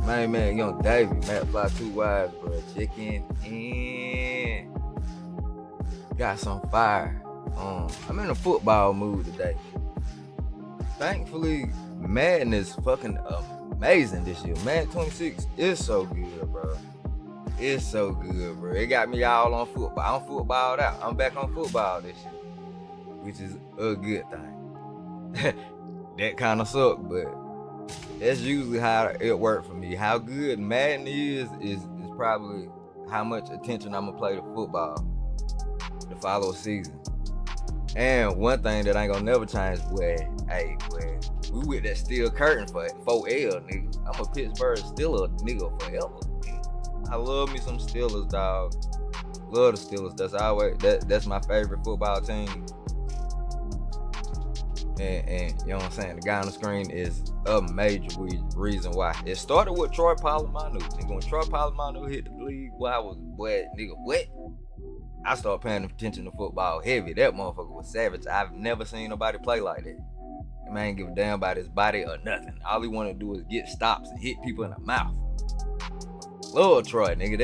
Man, young Davey, McFly2Ys, bro. Chicken in. Got some fire. I'm in a football mood today. Thankfully, Madden is fucking amazing this year. Madden 26 is so good, bro. It's so good, bro. It got me all on football. I'm footballed out. I'm back on football this year, which is a good thing. That kind of sucked, but that's usually how it worked for me. How good Madden is probably how much attention I'm gonna play to football the following season. And one thing that ain't gonna never change, boy, we with that steel curtain for 4L, nigga. I'm a Pittsburgh Steelers nigga forever. Nigga. I love me some Steelers, dog. Love the Steelers. That's my favorite football team. And you know what I'm saying? The guy on the screen is a major reason why. It started with Troy Polamalu. Nigga, when Troy Polamalu hit the league, what? I started paying attention to football heavy. That motherfucker was savage. I've never seen nobody play like that. The man ain't give a damn about his body or nothing. All he want to do is get stops and hit people in the mouth. Lord Troy, nigga,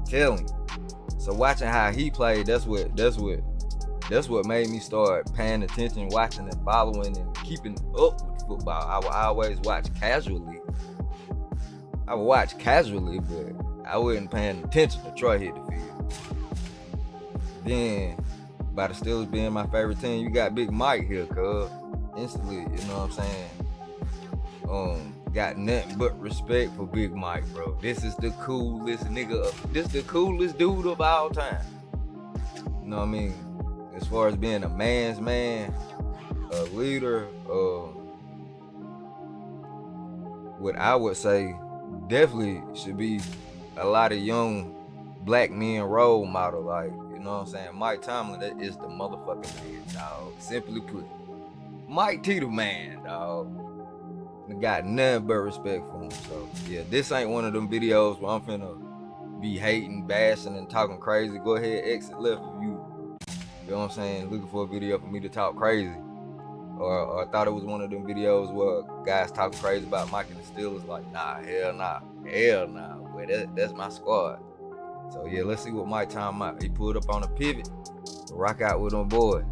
tell me. So watching how he played, that's what made me start paying attention, watching and following and keeping up with football. I would always watch casually. But I wasn't paying attention to Troy hit the field. Then, by the Steelers being my favorite team, you got Big Mike here, cuz. Instantly, you know what I'm saying? Got nothing but respect for Big Mike, bro. This is the coolest nigga. This the coolest dude of all time. You know what I mean? As far as being a man's man, a leader, what I would say definitely should be a lot of young black men role model. Like, you know what I'm saying? Mike Tomlin, that is the motherfucking man, dog. Simply put, Mike T the man, dog. I got nothing but respect for him. So yeah, this ain't one of them videos where I'm finna be hating, bashing, and talking crazy. Go ahead, exit left if you know what I'm saying, looking for a video for me to talk crazy. Or I thought it was one of them videos where guys talking crazy about Mike and the Steelers. Like, nah, hell nah. Boy, that's my squad. So yeah, let's see what Mike talking about. He pulled up on a pivot, rock out with them boys.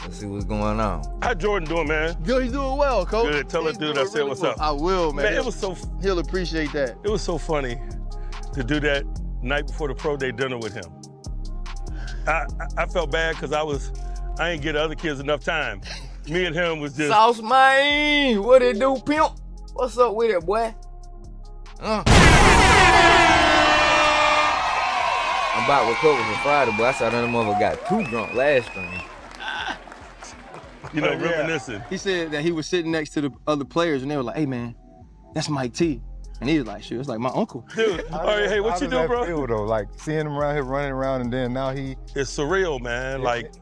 Let's see what's going on. How Jordan doing, man? Good, he's doing well, coach. Good, tell that dude I said what's up. I will, man. Man, it was so... He'll appreciate that. It was so funny to do that night before the pro day dinner with him. I felt bad because I ain't get other kids enough time. Me and him was just... Sauce, man, what it do, pimp? What's up with it, boy? I'm about to recover for Friday, but I saw that mother got too drunk last stream. You know, reminiscing. He said that he was sitting next to the other players and they were like, hey man, that's Mike T. And he was like, shit, it's like my uncle. Dude, all right, hey, what you do, bro? Feel, though? Like seeing him around here running around and then now he... It's surreal, man. Yeah. Like,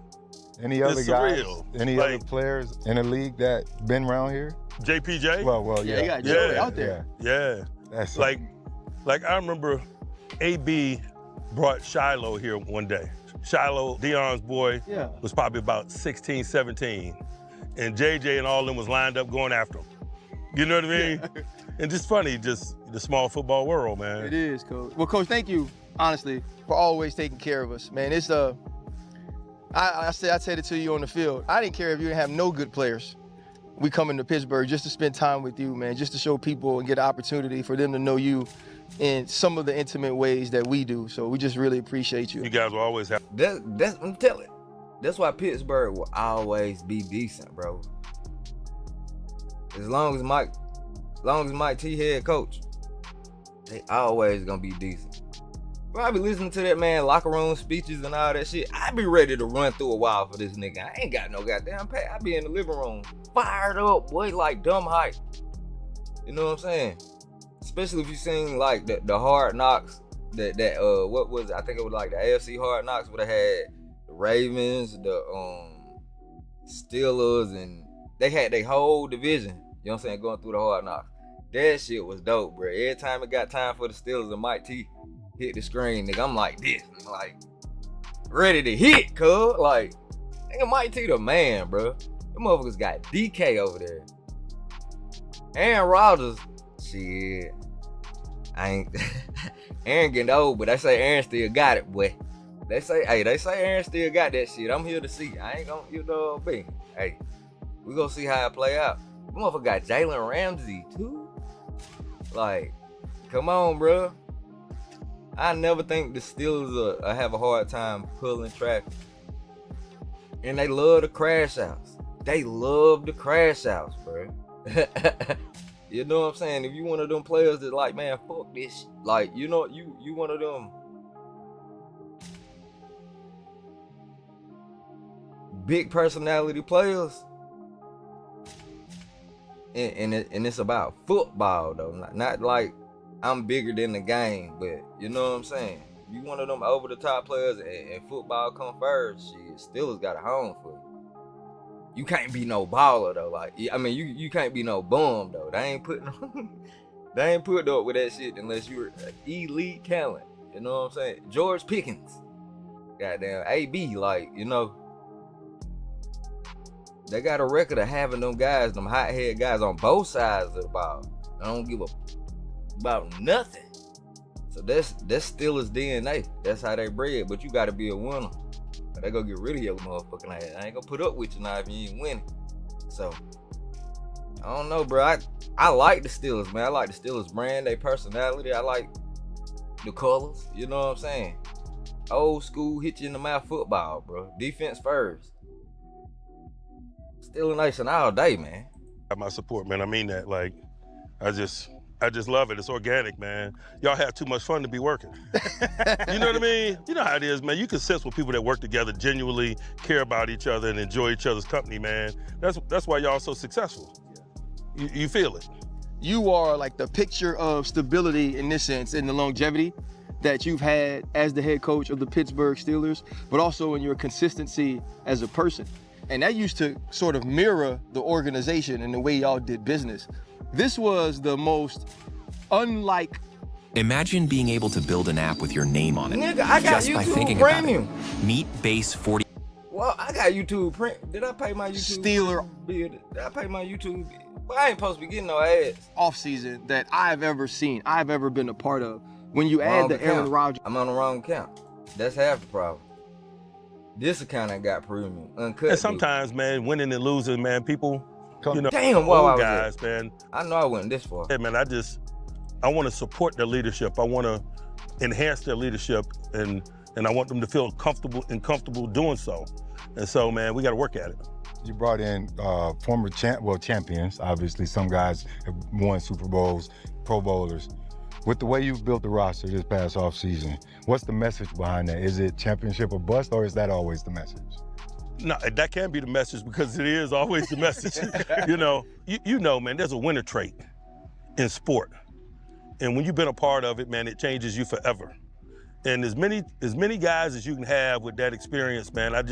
any other guys, surreal. any other players in the league that been around here? JPJ? Well, yeah. You got Joey out there. Yeah. That's like I remember AB brought Shiloh here one day. Shiloh, Deion's boy, was probably about 16, 17. And JJ and all of them was lined up going after him. You know what I mean? Yeah. And just funny, just the small football world, man. It is, Coach. Well, Coach, thank you, honestly, for always taking care of us, man. It's I said it to you on the field. I didn't care if you didn't have no good players. We come into Pittsburgh just to spend time with you, man, just to show people and get an opportunity for them to know you in some of the intimate ways that we do. So we just really appreciate you. You guys will always have. I'm telling. That's why Pittsburgh will always be decent, bro. As long as Mike T head coach, they always gonna be decent. Bro, I be listening to that man locker room speeches and all that shit. I be ready to run through a wall for this nigga. I ain't got no goddamn pay. I be in the living room, fired up, boy, like dumb hype. You know what I'm saying? Especially if you seen like the Hard Knocks, what was it? I think it was like the AFC Hard Knocks would have had the Ravens, the Steelers, and they had their whole division, you know what I'm saying, going through the Hard Knocks. That shit was dope, bro. Every time it got time for the Steelers and Mike T hit the screen, nigga, I'm like this, like ready to hit, cuz. Like, nigga, Mike T the man, bro. Them motherfuckers got DK over there. Aaron Rodgers shit. I ain't Aaron getting old, but they say Aaron still got it, boy. They say Aaron still got that shit. I'm here to see. I ain't gonna, be. Hey, we gonna see how it play out. The motherfucker got Jalen Ramsey too. Like, come on, bro. I never think the Steelers will have a hard time pulling traffic. And they love the crash outs. They love the crash outs, bro. You know what I'm saying? If you one of them players that like, man, fuck this shit. Like, you one of them big personality players. And it's about football though. Not like I'm bigger than the game, but you know what I'm saying? You one of them over the top players and football come first, shit, Steelers got a home for you. You can't be no baller though. Like, I mean, you can't be no bum though. They ain't putting up with that shit unless you're an elite talent. You know what I'm saying? George Pickens, goddamn AB, like, they got a record of having them guys, them hot-head guys on both sides of the ball. I don't give a about nothing. So that's Steelers DNA. That's how they bred. But you got to be a winner. They gonna get rid of your motherfucking ass. I ain't gonna put up with you now if you ain't winning. So I don't know, bro. I like the Steelers, man. I like the Steelers brand, their personality. I like the colors. You know what I'm saying? Old school, hit you in the mouth football, bro. Defense first. Steelers Nation all day, man. Got my support, man. I mean that. Like, I just love it. It's organic, man. Y'all have too much fun to be working. You know what I mean? You know how it is, man. You can sense with people that work together, genuinely care about each other and enjoy each other's company, man. That's why y'all so successful. You feel it. You are like the picture of stability in this sense, in the longevity that you've had as the head coach of the Pittsburgh Steelers, but also in your consistency as a person. And that used to sort of mirror the organization and the way y'all did business. This was the most unlike. Imagine being able to build an app with your name on it. Nigga, I got just YouTube by thinking Premium. about it. Meet Base 40. Well, I got YouTube Premium. Did I pay my YouTube Steeler bill? Did I pay my YouTube bill? Well, I ain't supposed to be getting no ads. Offseason that I've ever seen, I've ever been a part of. When you add the Aaron Rodgers. I'm on the wrong account. That's half the problem. This account I got Premium, uncut. And sometimes, man, winning and losing, man, people, damn, wow, old guys, man. I know I went this far. Hey, man, I want to support their leadership. I want to enhance their leadership, and I want them to feel comfortable doing so. And so, man, we got to work at it. You brought in former champions. Obviously, some guys have won Super Bowls, Pro Bowlers. With the way you've built the roster this past offseason, what's the message behind that? Is it championship or bust, or is that always the message? No, that can be the message because it is always the message. Man, there's a winner trait in sport. And when you've been a part of it, man, it changes you forever. And as many guys as you can have with that experience, man, I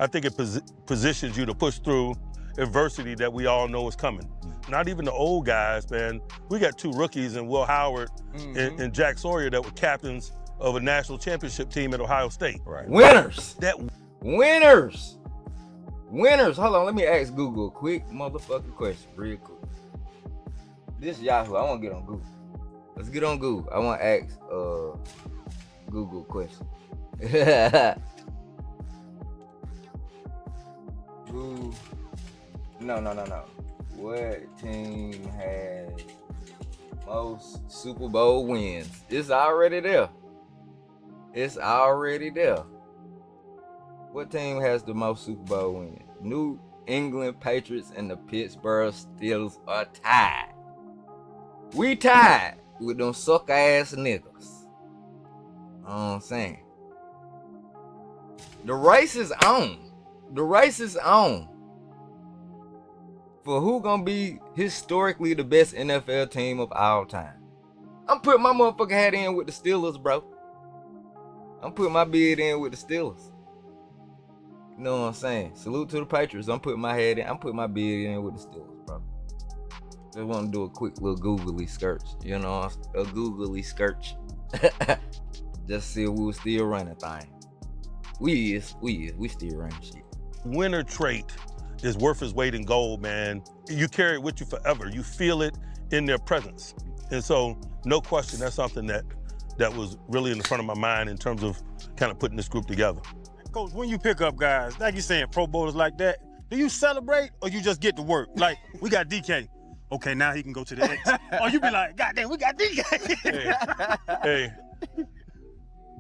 think it positions you to push through adversity that we all know is coming. Not even the old guys, man. We got two rookies in Will Howard and Jack Sawyer that were captains of a national championship team at Ohio State. Right. Winners. Winners. Hold on, let me ask Google a quick motherfucking question, real quick. This Yahoo, I want to get on Google. Let's get on Google. I want to ask Google a question. No. What team has most Super Bowl wins? It's already there. What team has the most Super Bowl wins? New England Patriots and the Pittsburgh Steelers are tied. We tied with them suck-ass niggas. You know what I'm saying? The race is on. For who gonna be historically the best NFL team of all time. I'm putting my motherfucking hat in with the Steelers, bro. I'm putting my bid in with the Steelers. You know what I'm saying? Salute to the Patriots. I'm putting my bid in with the Steelers, bro. Just want to do a quick little googly search. A googly search. Just see if we was still running thing. We still running shit. Winner trait is worth its weight in gold, man. You carry it with you forever. You feel it in their presence. And so, no question, that's something that was really in the front of my mind in terms of kind of putting this group together. Coach, when you pick up guys, like you're saying, Pro Bowlers like that, do you celebrate or you just get to work? Like, we got DK. Okay, now he can go to the X. Or you be like, God damn, we got DK. Hey,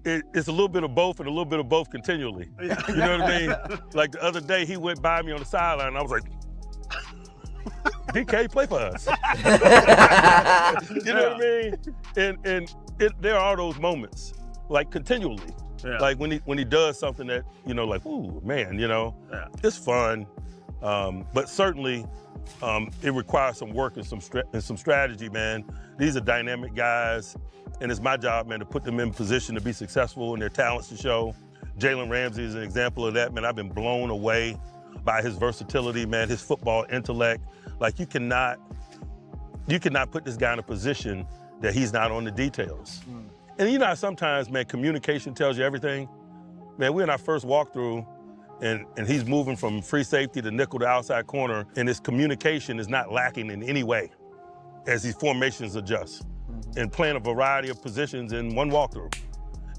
it's a little bit of both and a little bit of both continually. You know what I mean? Like the other day, he went by me on the sideline and I was like, DK, play for us. You know what I mean? And there are those moments, like continually. Yeah. Like when he does something that, you know, like, ooh, man, you know, it's fun. But certainly, it requires some work and some strategy, man. These are dynamic guys, and it's my job, man, to put them in position to be successful and their talents to show. Jalen Ramsey is an example of that, man. I've been blown away by his versatility, man, his football intellect. Like, you cannot put this guy in a position that he's not on the details. And you know how sometimes, man, communication tells you everything? Man, we're in our first walkthrough, and he's moving from free safety to nickel to outside corner, and his communication is not lacking in any way as these formations adjust and playing a variety of positions in one walkthrough.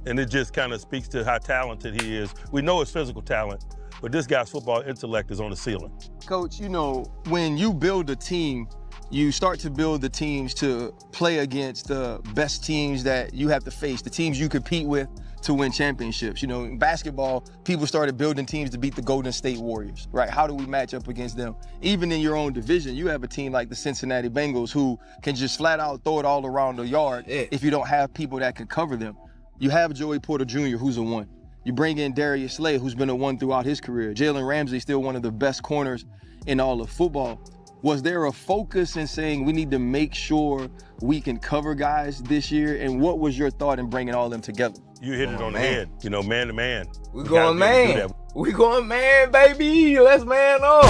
And it just kind of speaks to how talented he is. We know his physical talent, but this guy's football intellect is on the ceiling. Coach, you know, when you build a team, you start to build the teams to play against the best teams that you have to face, the teams you compete with to win championships. You know, in basketball, people started building teams to beat the Golden State Warriors, right? How do we match up against them? Even in your own division, you have a team like the Cincinnati Bengals who can just flat out throw it all around the yard if you don't have people that can cover them. You have Joey Porter Jr., who's a 1. You bring in Darius Slay, who's been a 1 throughout his career. Jalen Ramsey, still one of the best corners in all of football. Was there a focus in saying we need to make sure we can cover guys this year? And what was your thought in bringing all them together? You hit it on the head, you know, man to man. We going man. We going man, baby. Let's man up.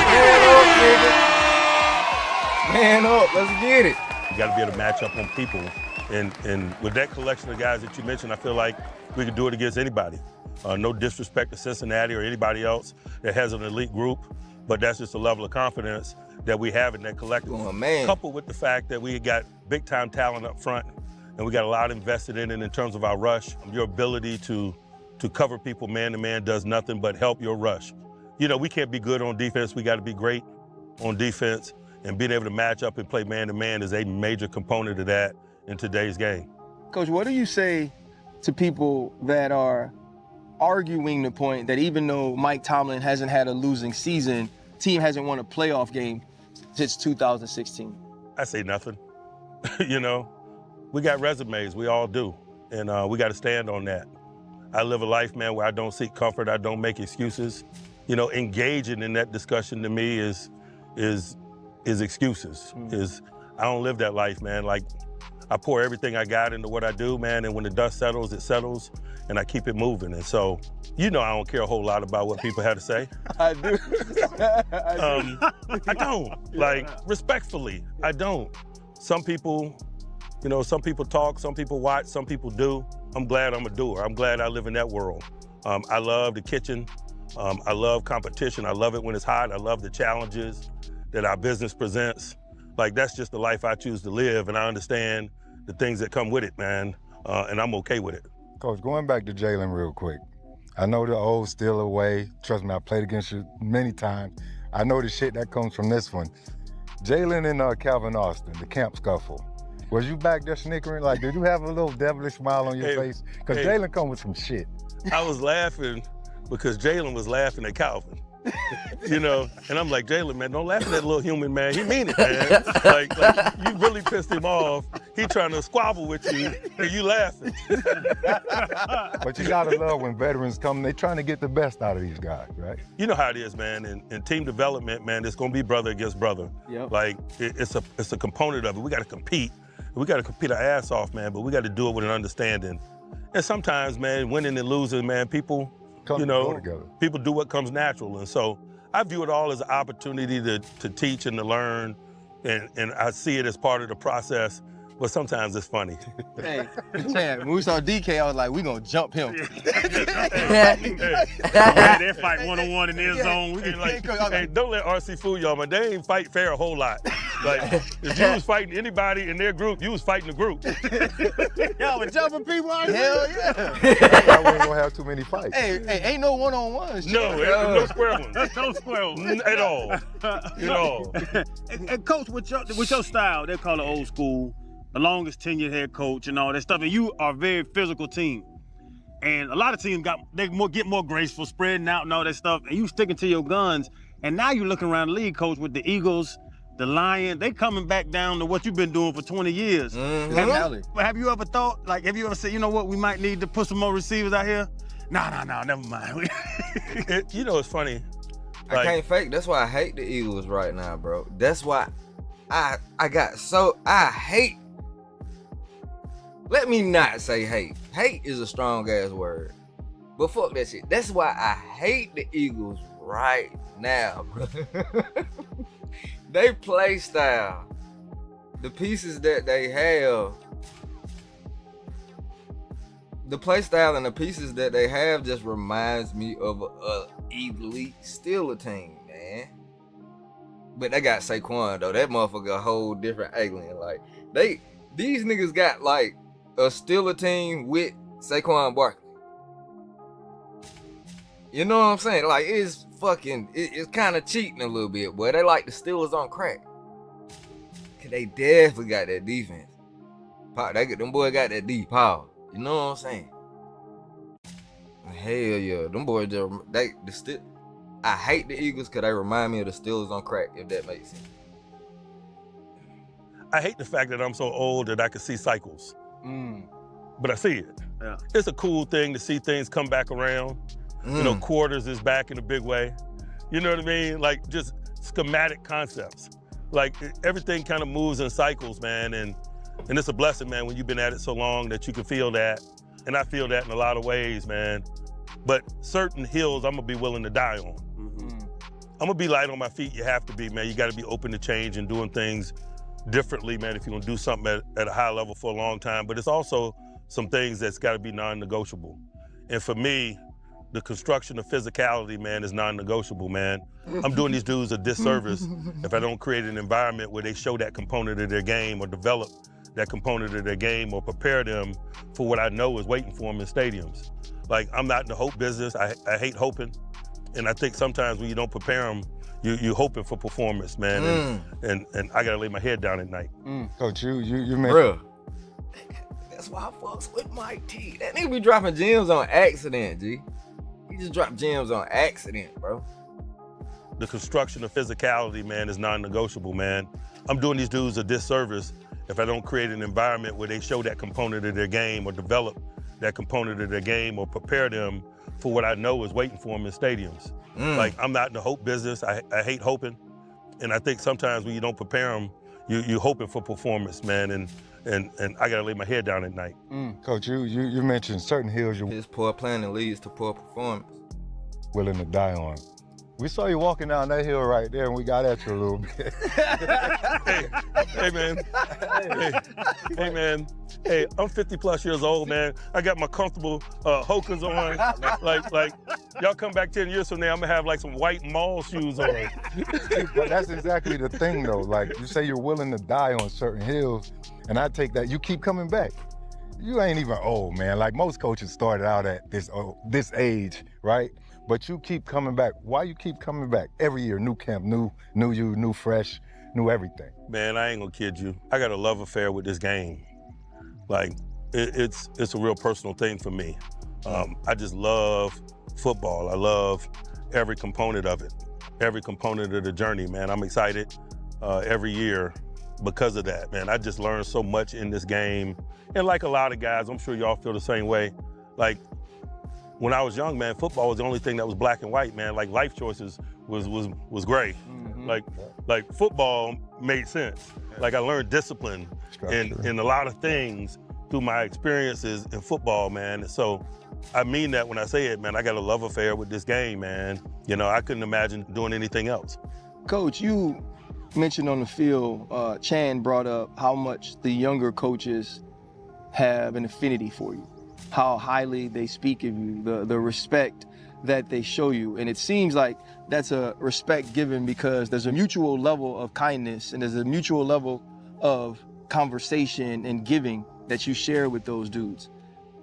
Man up, nigga. Man up, let's get it. You got to be able to match up on people. And with that collection of guys that you mentioned, I feel like we could do it against anybody. No disrespect to Cincinnati or anybody else that has an elite group, but that's just a level of confidence that we have in that collective. Oh, man. Coupled with the fact that we got big time talent up front and we got a lot invested in it in terms of our rush. Your ability to cover people man to man does nothing but help your rush. You know, we can't be good on defense. We got to be great on defense, and being able to match up and play man to man is a major component of that in today's game. Coach, what do you say to people that are arguing the point that even though Mike Tomlin hasn't had a losing season, team hasn't won a playoff game since 2016? I say nothing. You know, we got resumes, we all do, and we got to stand on that. I live a life, man, where I don't seek comfort, I don't make excuses. You know, engaging in that discussion to me is excuses. I don't live that life, man. Like, I pour everything I got into what I do, man, and when the dust settles, it settles, and I keep it moving. And so, you know, I don't care a whole lot about what people have to say. I do. I don't. Like, respectfully, I don't. Some people, you know, some people talk, some people watch, some people do. I'm glad I'm a doer. I'm glad I live in that world. I love the kitchen. I love competition. I love it when it's hot. I love the challenges that our business presents. Like, that's just the life I choose to live, and I understand the things that come with it, man, and I'm okay with it. Coach, going back to Jalen real quick. I know the old Steeler way. Trust me, I played against you many times. I know the shit that comes from this one. Jalen and Calvin Austin, the camp scuffle. Was you back there snickering? Like, did you have a little devilish smile on your face? Because Jalen come with some shit. I was laughing because Jalen was laughing at Calvin. You know, and I'm like, Jalen, man, don't laugh at that little human, man. He mean it, man. like you really pissed him off. He trying to squabble with you, and you laughing. But you gotta love when veterans come, they trying to get the best out of these guys, right? You know how it is, man. In team development, man, it's gonna be brother against brother. Yep. Like, it's a component of it. We gotta compete. We gotta compete our ass off, man, but we gotta do it with an understanding. And sometimes, man, winning and losing, man, people, you know, people do what comes natural. And so I view it all as an opportunity to teach and to learn, and I see it as part of the process, but sometimes it's funny. Hey, Chad, when we saw DK, I was like, we gonna jump him. They fight one-on-one in their zone. Hey, don't let RC fool y'all, man. They ain't fight fair a whole lot. Like, if you was fighting anybody in their group, you was fighting the group. Y'all were jumping people out here? Hell yeah. I wasn't gonna have too many fights. Hey, ain't no one-on-ones. No, no square ones. No square ones. At all. At all. And coach, with your style, they call it old school, the longest tenured head coach and all that stuff, and you are a very physical team. And a lot of teams get more graceful, spreading out and all that stuff, and you sticking to your guns. And now you're looking around the league, coach, with the Eagles, the Lions, they coming back down to what you've been doing for 20 years. Have you ever thought, like, have you ever said, you know what, we might need to put some more receivers out here? No, never mind. You know, it's funny. I can't fake. That's why I hate the Eagles right now, bro. That's why I hate. Let me not say hate. Hate is a strong ass word. But fuck that shit. That's why I hate the Eagles right now, bro. They play style. The pieces that they have. The play style and the pieces that they have just reminds me of a elite Steelers team, man. But they got Saquon though. That motherfucker a whole different alien. Like these niggas got like a Steelers team with Saquon Barkley. You know what I'm saying? Like it's kind of cheating a little bit, boy. They like the Steelers on crack. Cause they definitely got that defense. Them boys got that deep power. You know what I'm saying? Hell yeah, them boys I hate the Eagles because they remind me of the Steelers on crack, if that makes sense. I hate the fact that I'm so old that I can see cycles. But I see it. Yeah. It's a cool thing to see things come back around. You know, quarters is back in a big way. You know what I mean? Like just schematic concepts. Like everything kind of moves in cycles, man. And it's a blessing, man, when you've been at it so long that you can feel that. And I feel that in a lot of ways, man. But certain hills I'm gonna be willing to die on. I'm gonna be light on my feet. You have to be, man. You gotta be open to change and doing things differently, man, if you're gonna do something at a high level for a long time. But it's also some things that's gotta be non-negotiable. And for me, the construction of physicality, man, is non-negotiable, man. I'm doing these dudes a disservice if I don't create an environment where they show that component of their game or develop that component of their game or prepare them for what I know is waiting for them in stadiums. Like, I'm not in the hope business. I hate hoping. And I think sometimes when you don't prepare them, you're hoping for performance, man. And I gotta lay my head down at night. Coach, you mentioned. Bruh. That's why I fucks with Mike T. That nigga be dropping gems on accident, G. He just dropped gems on accident, bro. The construction of physicality, man, is non-negotiable, man. I'm doing these dudes a disservice if I don't create an environment where they show that component of their game or develop that component of their game or prepare them for what I know is waiting for them in stadiums. Like, I'm not in the hope business. I hate hoping. And I think sometimes when you don't prepare them, you're hoping for performance, man. And I gotta lay my head down at night. Coach, you mentioned certain hills you're His poor planning leads to poor performance. willing to die on. We saw you walking down that hill right there, and we got at you a little bit. Hey, man. Hey, man. Hey, I'm 50 plus years old, man. I got my comfortable Hokers on. Like, y'all come back 10 years from now, I'm gonna have like some white mall shoes on. But that's exactly the thing, though. Like, you say you're willing to die on certain hills, and I take that, you keep coming back. You ain't even old, man. Like, most coaches started out at this age, right? But you keep coming back. Why you keep coming back? Every year, new camp, new you, new fresh, new everything. Man, I ain't gonna kid you. I got a love affair with this game. Like, it's a real personal thing for me. I just love football. I love every component of it, every component of the journey, man. I'm excited every year because of that, man. I just learned so much in this game. And like a lot of guys, I'm sure y'all feel the same way. Like, when I was young, man, football was the only thing that was black and white, man. Like, life choices was gray. Like football made sense. Like, I learned discipline in a lot of things through my experiences in football, man. And so I mean that when I say it, man. I got a love affair with this game, man. You know, I couldn't imagine doing anything else. Coach, you mentioned on the field, Chan brought up how much the younger coaches have an affinity for you, how highly they speak of you, the respect that they show you. And it seems like that's a respect given because there's a mutual level of kindness and there's a mutual level of conversation and giving that you share with those dudes.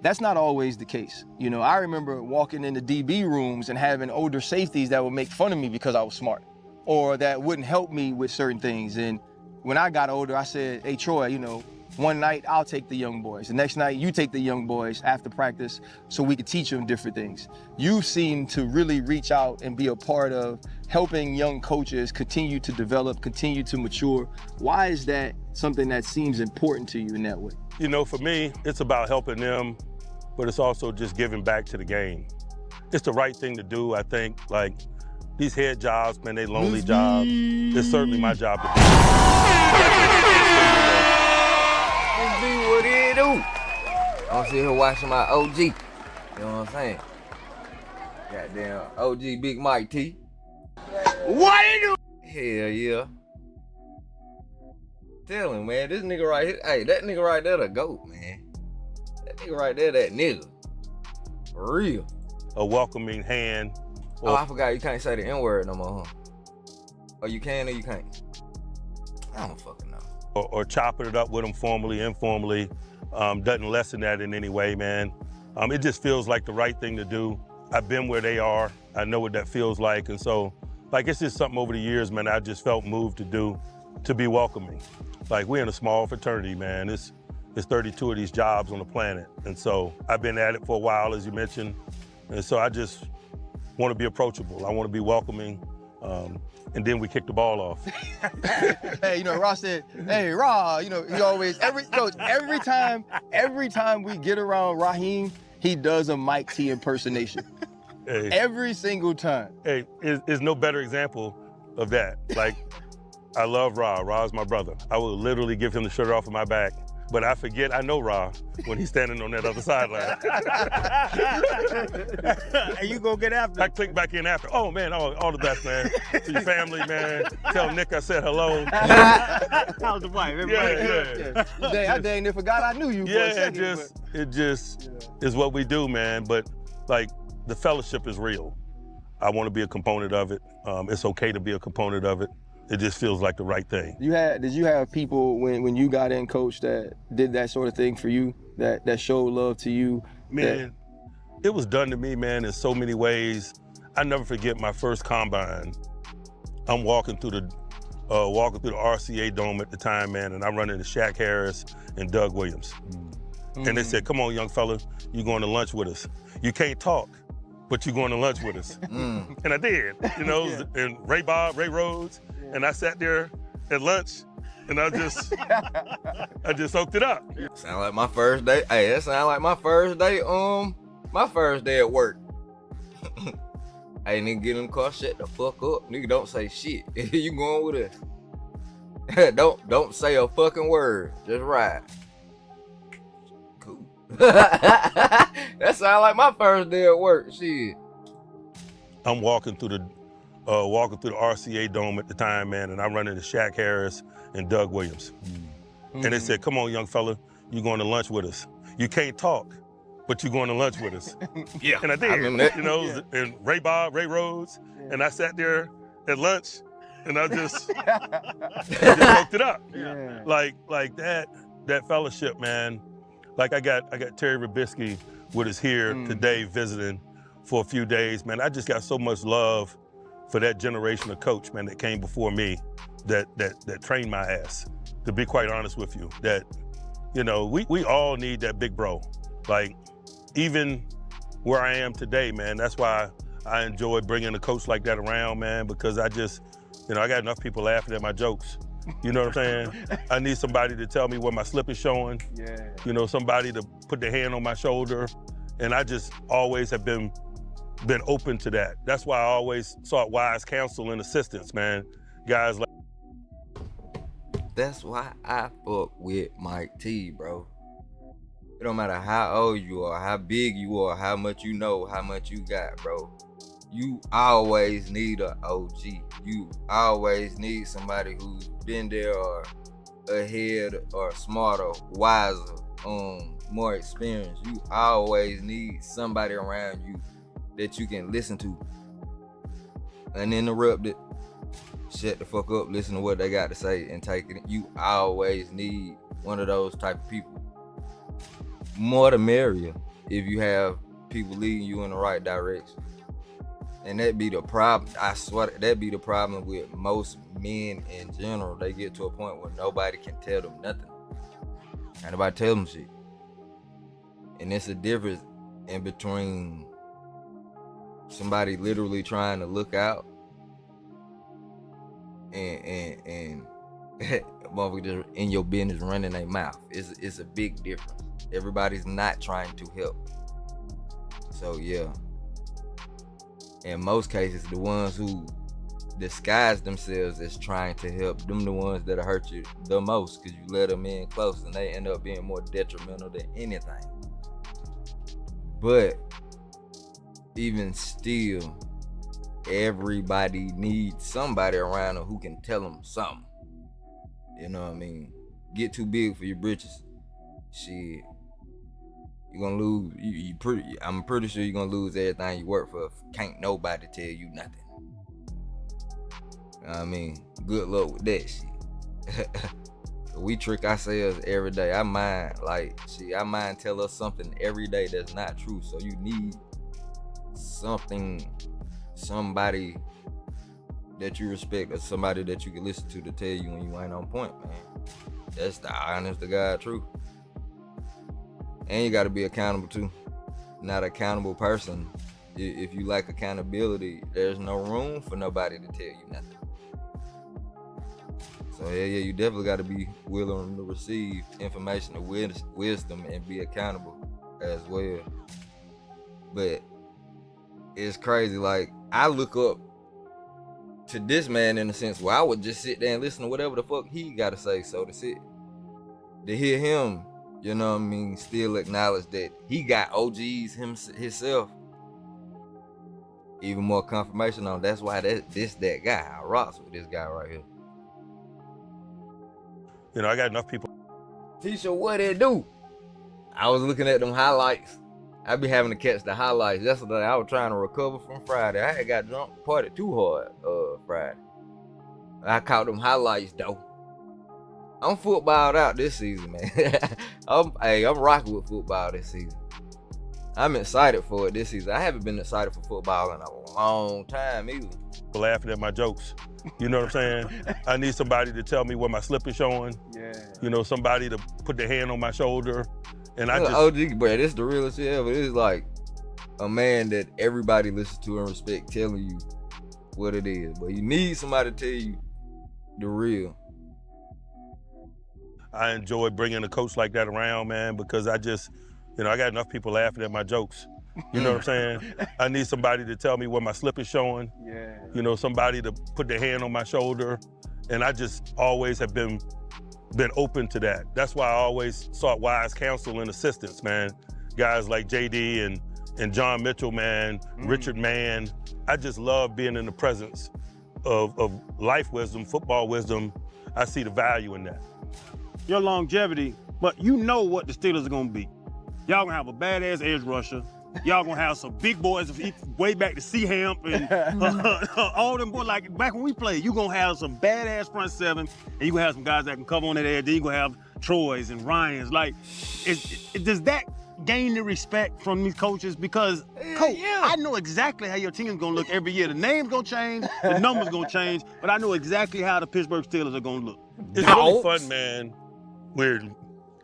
That's not always the case. You know, I remember walking into DB rooms and having older safeties that would make fun of me because I was smart or that wouldn't help me with certain things. And when I got older, I said, hey, Troy, you know, one night I'll take the young boys. The next night you take the young boys after practice so we could teach them different things. You seem to really reach out and be a part of helping young coaches continue to develop, continue to mature. Why is that something that seems important to you in that way? You know, for me, it's about helping them, but it's also just giving back to the game. It's the right thing to do, I think. Like, these head jobs, man, they lonely jobs. It's certainly my job to do. This be what it do. I'm sitting here watching my OG. You know what I'm saying? Goddamn OG Big Mike T. What you do? Hell yeah. Tell him, man, this nigga right here, hey, that nigga right there the GOAT, man. That nigga right there, that nigga. For real. A welcoming hand. Oh, I forgot you can't say the N-word no more, huh? Or you can or you can't? I don't fucking know. Or chopping it up with them formally, informally. Doesn't lessen that in any way, man. It just feels like the right thing to do. I've been where they are. I know what that feels like. And so, like, it's just something over the years, man, I just felt moved to do, to be welcoming. Like, we're in a small fraternity, man. It's 32 of these jobs on the planet. And so I've been at it for a while, as you mentioned. And so I just want to be approachable. I want to be welcoming. And then we kick the ball off. Hey, you know, Ross said, hey, Ra, you know, he always, every time we get around Raheem, he does a Mike T impersonation. Hey, every single time. Hey, is no better example of that. Like, I love Ra. Ra's my brother. I will literally give him the shirt off of my back. But I forget I know Ra when he's standing on that other sideline. And you go get after I click back in after. Oh, man, all the best, man. To your family, man. Tell Nick I said hello. How's the wife? Yeah. I dang near forgot I knew you for a second. It just is what we do, man. But, like, the fellowship is real. I want to be a component of it. It's okay to be a component of it. It just feels like the right thing. Did you have people when you got in, Coach, that did that sort of thing for you, that showed love to you? Man, it was done to me, man, in so many ways. I never forget my first combine. I'm walking through the RCA Dome at the time, man, and I run into Shaq Harris and Doug Williams. Mm-hmm. And they said, come on, young fella, you going to lunch with us. You can't talk, but you going to lunch with us. And I did, you know, and Ray Rhodes. And I sat there at lunch and I just soaked it up. Sound like my first day. Hey, that sound like my first day, my first day at work. Hey, nigga, get in the car, shut the fuck up. Nigga, don't say shit. You going with us. Don't say a fucking word. Just ride. Cool. That sound like my first day at work. Shit. I'm walking through the RCA Dome at the time, man, and I run into Shaq Harris and Doug Williams. And they said, come on, young fella, you going to lunch with us. You can't talk, but you going to lunch with us. And I did, I remember that. you know, and Ray Rhodes. And I sat there at lunch and I just soaked it up. Like that fellowship, man. Like I got Terry Robisky with us here today visiting for a few days, man. I just got so much love for that generation of coach, man, that came before me, that trained my ass, to be quite honest with you. That, you know, we all need that big bro. Like, even where I am today, man, that's why I enjoy bringing a coach like that around, man, because I just, you know, I got enough people laughing at my jokes. You know what I'm saying? I need somebody to tell me where my slip is showing. You know, somebody to put their hand on my shoulder. And I just always have been open to that. That's why I always sought wise counsel and assistance, man. Guys like. That's why I fuck with Mike T, bro. It don't matter how old you are, how big you are, how much you know, how much you got, bro. You always need an OG. You always need somebody who's been there or ahead or smarter, wiser, more experienced. You always need somebody around you that you can listen to uninterrupted. Shut the fuck up, listen to what they got to say and take it. You always need one of those type of people. More the merrier if you have people leading you in the right direction. And that be the problem. I swear that be the problem with most men in general. They get to a point where nobody can tell them nothing. Can't nobody tell them shit. And it's a difference in between somebody literally trying to look out and motherfucker just in your business running their mouth. It's a big difference. Everybody's not trying to help. So yeah. In most cases, the ones who disguise themselves as trying to help, them the ones that'll hurt you the most, because you let them in close and they end up being more detrimental than anything. But even still, everybody needs somebody around them who can tell them something. You know what I mean? Get too big for your britches. Shit. You're gonna lose. I'm pretty sure you're gonna lose everything you work for. Can't nobody tell you nothing. You know what I mean? Good luck with that shit. We trick ourselves every day. Our mind tell us something every day that's not true. So you need somebody that you respect, or somebody that you can listen to tell you when you ain't on point, man. That's the honest to God truth. And you gotta be accountable too. Not an accountable person. If you lack accountability, there's no room for nobody to tell you nothing. So yeah, you definitely gotta be willing to receive information of wisdom and be accountable as well. But it's crazy, like I look up to this man in a sense where I would just sit there and listen to whatever the fuck he gotta say. So to hear him, you know what I mean, still acknowledge that he got OGs himself. Even more confirmation on that's why that guy. I rocks with this guy right here. You know, I got enough people. Tisha, what it do? I was looking at them highlights. I be having to catch the highlights. Yesterday, I was trying to recover from Friday. I had got drunk, partied too hard Friday. I caught them highlights though. I'm footballed out this season, man. I'm rocking with football this season. I'm excited for it this season. I haven't been excited for football in a long time either. Laughing at my jokes. You know what I'm saying? I need somebody to tell me where my slip is showing. Yeah. You know, somebody to put their hand on my shoulder. And I Look, just... OG, bro, this the realest shit ever. It's like a man that everybody listens to and respect telling you what it is. But you need somebody to tell you the real. I enjoy bringing a coach like that around, man, because I just, you know, I got enough people laughing at my jokes. You know what I'm saying? I need somebody to tell me where my slip is showing. Yeah. You know, somebody to put their hand on my shoulder. And I just always have been open to that. That's why I always sought wise counsel and assistance, man. Guys like JD and John Mitchell, man, Richard Mann. I just love being in the presence of life wisdom, football wisdom. I see the value in that. Your longevity, but you know what the Steelers are gonna be. Y'all gonna have a badass edge rusher. Y'all gonna have some big boys way back to C-Hamp and all them boys. Like back when we played, you gonna have some badass front seven, and you gonna have some guys that can cover on that edge. Then you gonna have Troy's and Ryan's. Like, does that gain the respect from these coaches? Because, coach, I know exactly how your team's gonna look every year. The name's gonna change, the numbers gonna change, but I know exactly how the Pittsburgh Steelers are gonna look. It's really fun, man,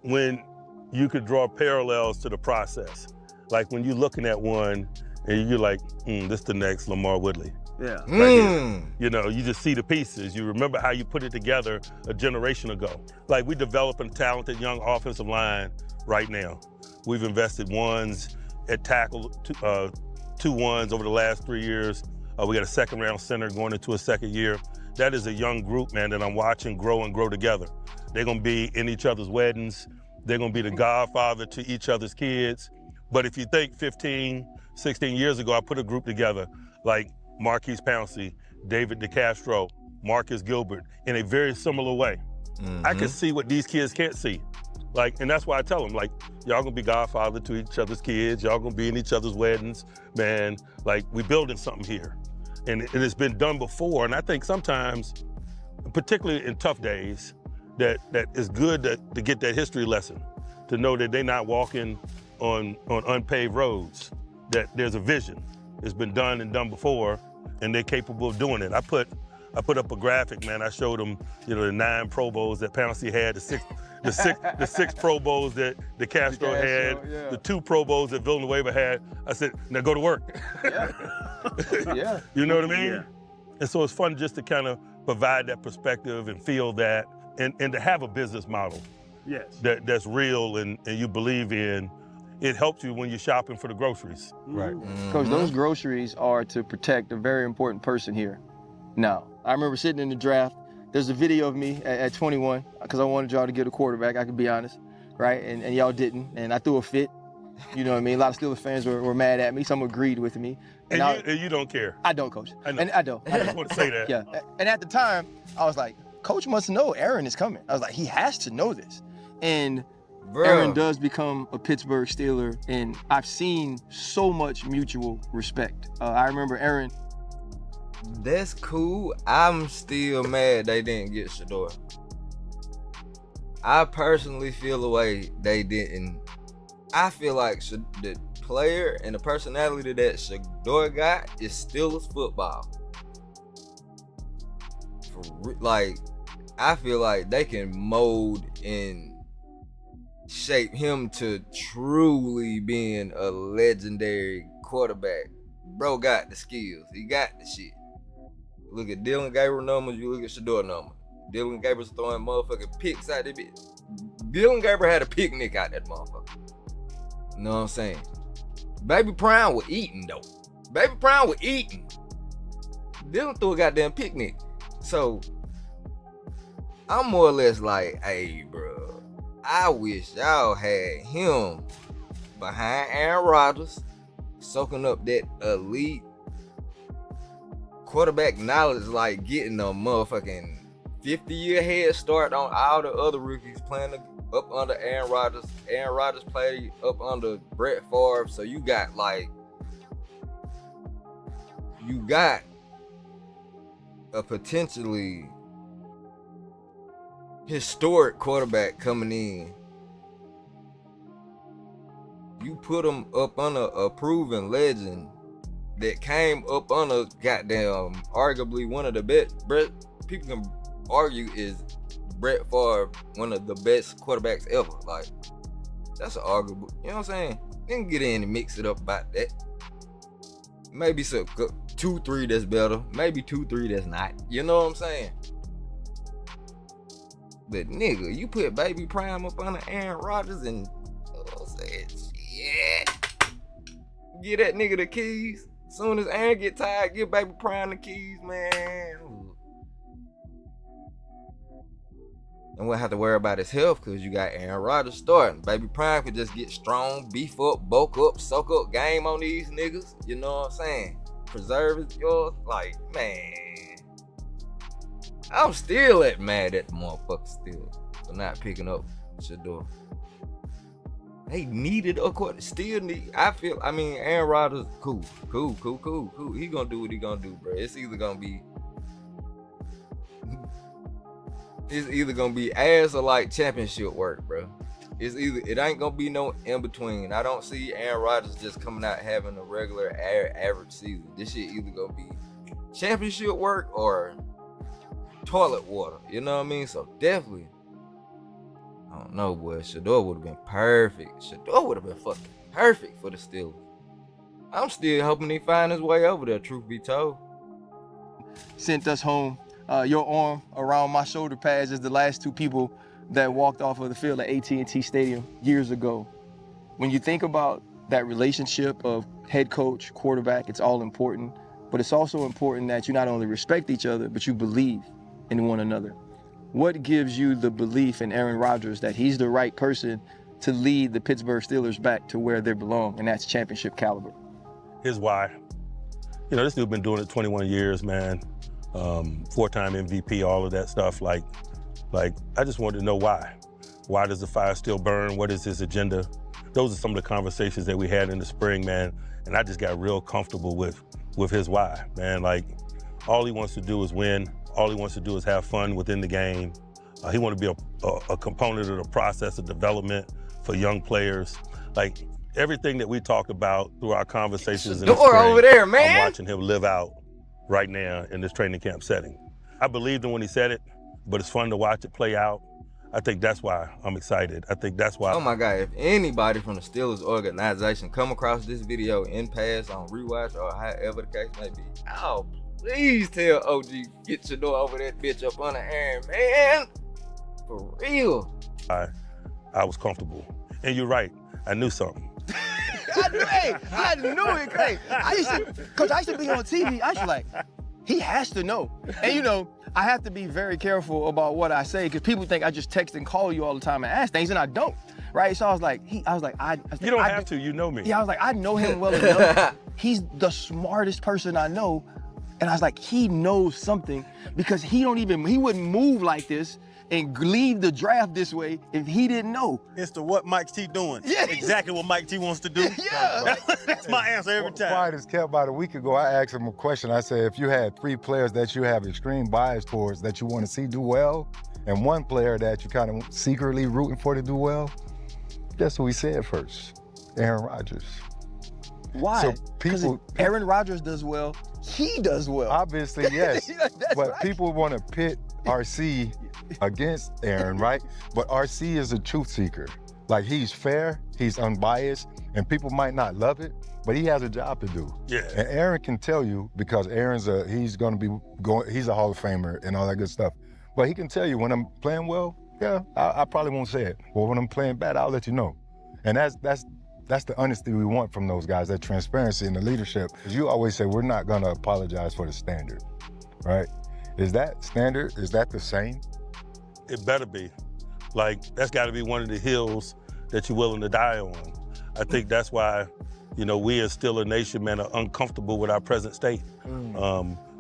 when you could draw parallels to the process. Like when you're looking at one and you're like, this the next Lamar Woodley. Yeah. Right here. You know, you just see the pieces. You remember how you put it together a generation ago. Like we developing a talented young offensive line right now. We've invested ones at tackle, 2 ones over the last 3 years. We got a second round center going into a second year. That is a young group, man, that I'm watching grow and grow together. They're gonna be in each other's weddings. They're gonna be the godfather to each other's kids. But if you think 15, 16 years ago, I put a group together like Marquise Pouncey, David DeCastro, Marcus Gilbert in a very similar way. I could see what these kids can't see. Like, and that's why I tell them, like, y'all gonna be godfather to each other's kids, y'all gonna be in each other's weddings, man. Like, we building something here. And it's been done before, and I think sometimes, particularly in tough days, that it's good to get that history lesson, to know that they're not walking on unpaved roads, that there's a vision. It's been done and done before, and they're capable of doing it. I put up a graphic, man. I showed them, you know, the 9 Pro Bowls that Pouncey had, the six Pro Bowls that the Castro had, the 2 Pro Bowls that Villanueva had. I said, now go to work. Yeah. You know what I mean? Yeah. And so it's fun just to kind of provide that perspective and feel that, and to have a business model Yes. that's real and you believe in. It helps you when you're shopping for the groceries. Right. Coach, those groceries are to protect a very important person here. Now, I remember sitting in the draft. There's a video of me at 21 because I wanted y'all to get a quarterback, I can be honest, right? And y'all didn't, and I threw a fit. You know what I mean? A lot of Steelers fans were mad at me. Some agreed with me. And you don't care. I don't, Coach. I know. And I don't. I just want to say that. Yeah. And at the time, I was like, Coach must know Aaron is coming. I was like, he has to know this. And Bruh. Aaron does become a Pittsburgh Steeler, and I've seen so much mutual respect. I remember Aaron. That's cool. I'm still mad they didn't get Shador. I personally feel the way they didn't. I feel like the player and the personality that Shador got is Steelers football. Like, I feel like they can mold and shape him to truly being a legendary quarterback. Bro got the skills. He got the shit. Look at Dylan Gabriel numbers, you look at Shador numbers. Dylan Gabriel's throwing motherfucking picks out there. Dylan Gabriel had a picnic out that motherfucker. You know what I'm saying? Baby Prime was eating though. Baby Prime was eating. Dylan threw a goddamn picnic. So I'm more or less like, hey, bro, I wish y'all had him behind Aaron Rodgers, soaking up that elite quarterback knowledge, like getting a motherfucking 50-year head start on all the other rookies playing up under Aaron Rodgers. Aaron Rodgers played up under Brett Favre, so you got a potentially historic quarterback coming in. You put him up under a proven legend that came up under goddamn arguably one of the best. People can argue is Brett Favre one of the best quarterbacks ever. Like, that's an arguable. You know what I'm saying? Then get in and mix it up about that. Maybe some 2-3 that's better. Maybe 2-3 that's not. You know what I'm saying? But nigga, you put Baby Prime up under Aaron Rodgers and get that nigga the keys. Soon as Aaron get tired, give Baby Prime the keys, man. And we'll have to worry about his health because you got Aaron Rodgers starting. Baby Prime could just get strong, beef up, bulk up, soak up game on these niggas. You know what I'm saying? Preserve is yours. Like, man. I'm still mad at the motherfucker still for not picking up Shador. They needed a quarterback. Still need. I mean, Aaron Rodgers, cool. He gonna do what he gonna do, bro. It's either gonna be ass or like championship work, bro. It ain't gonna be no in between. I don't see Aaron Rodgers just coming out having a regular average season. This shit either gonna be championship work or toilet water. You know what I mean? So definitely. I don't know, boy. Shador would have been perfect. Shador would have been fucking perfect for the Steelers. I'm still hoping he find his way over there, truth be told. Sent us home. Your arm around my shoulder pads is the last 2 people that walked off of the field at AT&T Stadium years ago. When you think about that relationship of head coach, quarterback, it's all important. But it's also important that you not only respect each other, but you believe in one another. What gives you the belief in Aaron Rodgers that he's the right person to lead the Pittsburgh Steelers back to where they belong, and that's championship caliber? Here's why. You know, this dude been doing it 21 years, man. 4-time MVP, all of that stuff. Like, I just wanted to know why. Why does the fire still burn? What is his agenda? Those are some of the conversations that we had in the spring, man. And I just got real comfortable with his why, man. Like, all he wants to do is win. All he wants to do is have fun within the game. He wants to be a component of the process of development for young players. Like, everything that we talked about through our conversations in the spring, over there, man. I'm watching him live out right now in this training camp setting. I believed him when he said it, but it's fun to watch it play out. I think that's why I'm excited. I think that's why. Oh my God, if anybody from the Steelers organization come across this video in pass on rewatch or however the case may be, oh, please tell OG, get your door over that bitch up on the air, man. For real. I was comfortable. And you're right, I knew something. I knew it, Craig. Coach, I used to be on TV. I was like, he has to know. And you know, I have to be very careful about what I say because people think I just text and call you all the time and ask things, and I don't, right? So I was like, you don't have to, you know me. Yeah, I was like, I know him well enough. He's the smartest person I know. And I was like, he knows something because he wouldn't move like this and leave the draft this way if he didn't know. It's the what Mike T doing. Yeah. Exactly what Mike T wants to do. Yeah. That's my answer every time. Quiet as kept. About a week ago, I asked him a question. I said, if you had 3 players that you have extreme bias towards that you want to see do well, and 1 player that you kind of secretly rooting for to do well, guess who he said first? Aaron Rodgers. Why? So Because if Aaron Rodgers does well, he does well. Obviously, yes. But right. people want to pit RC against Aaron, right? But RC is a truth seeker. Like, he's fair, he's unbiased, and people might not love it, but he has a job to do. Yeah. And Aaron can tell you, because Aaron's he's a Hall of Famer and all that good stuff. But he can tell you when I'm playing well, yeah, I probably won't say it. Or when I'm playing bad, I'll let you know. And that's the honesty we want from those guys, that transparency in the leadership. You always say, we're not gonna apologize for the standard, right? Is that standard, is that the same? It better be. Like, that's gotta be one of the hills that you're willing to die on. I think that's why, you know, we as still a nation, man, are uncomfortable with our present state.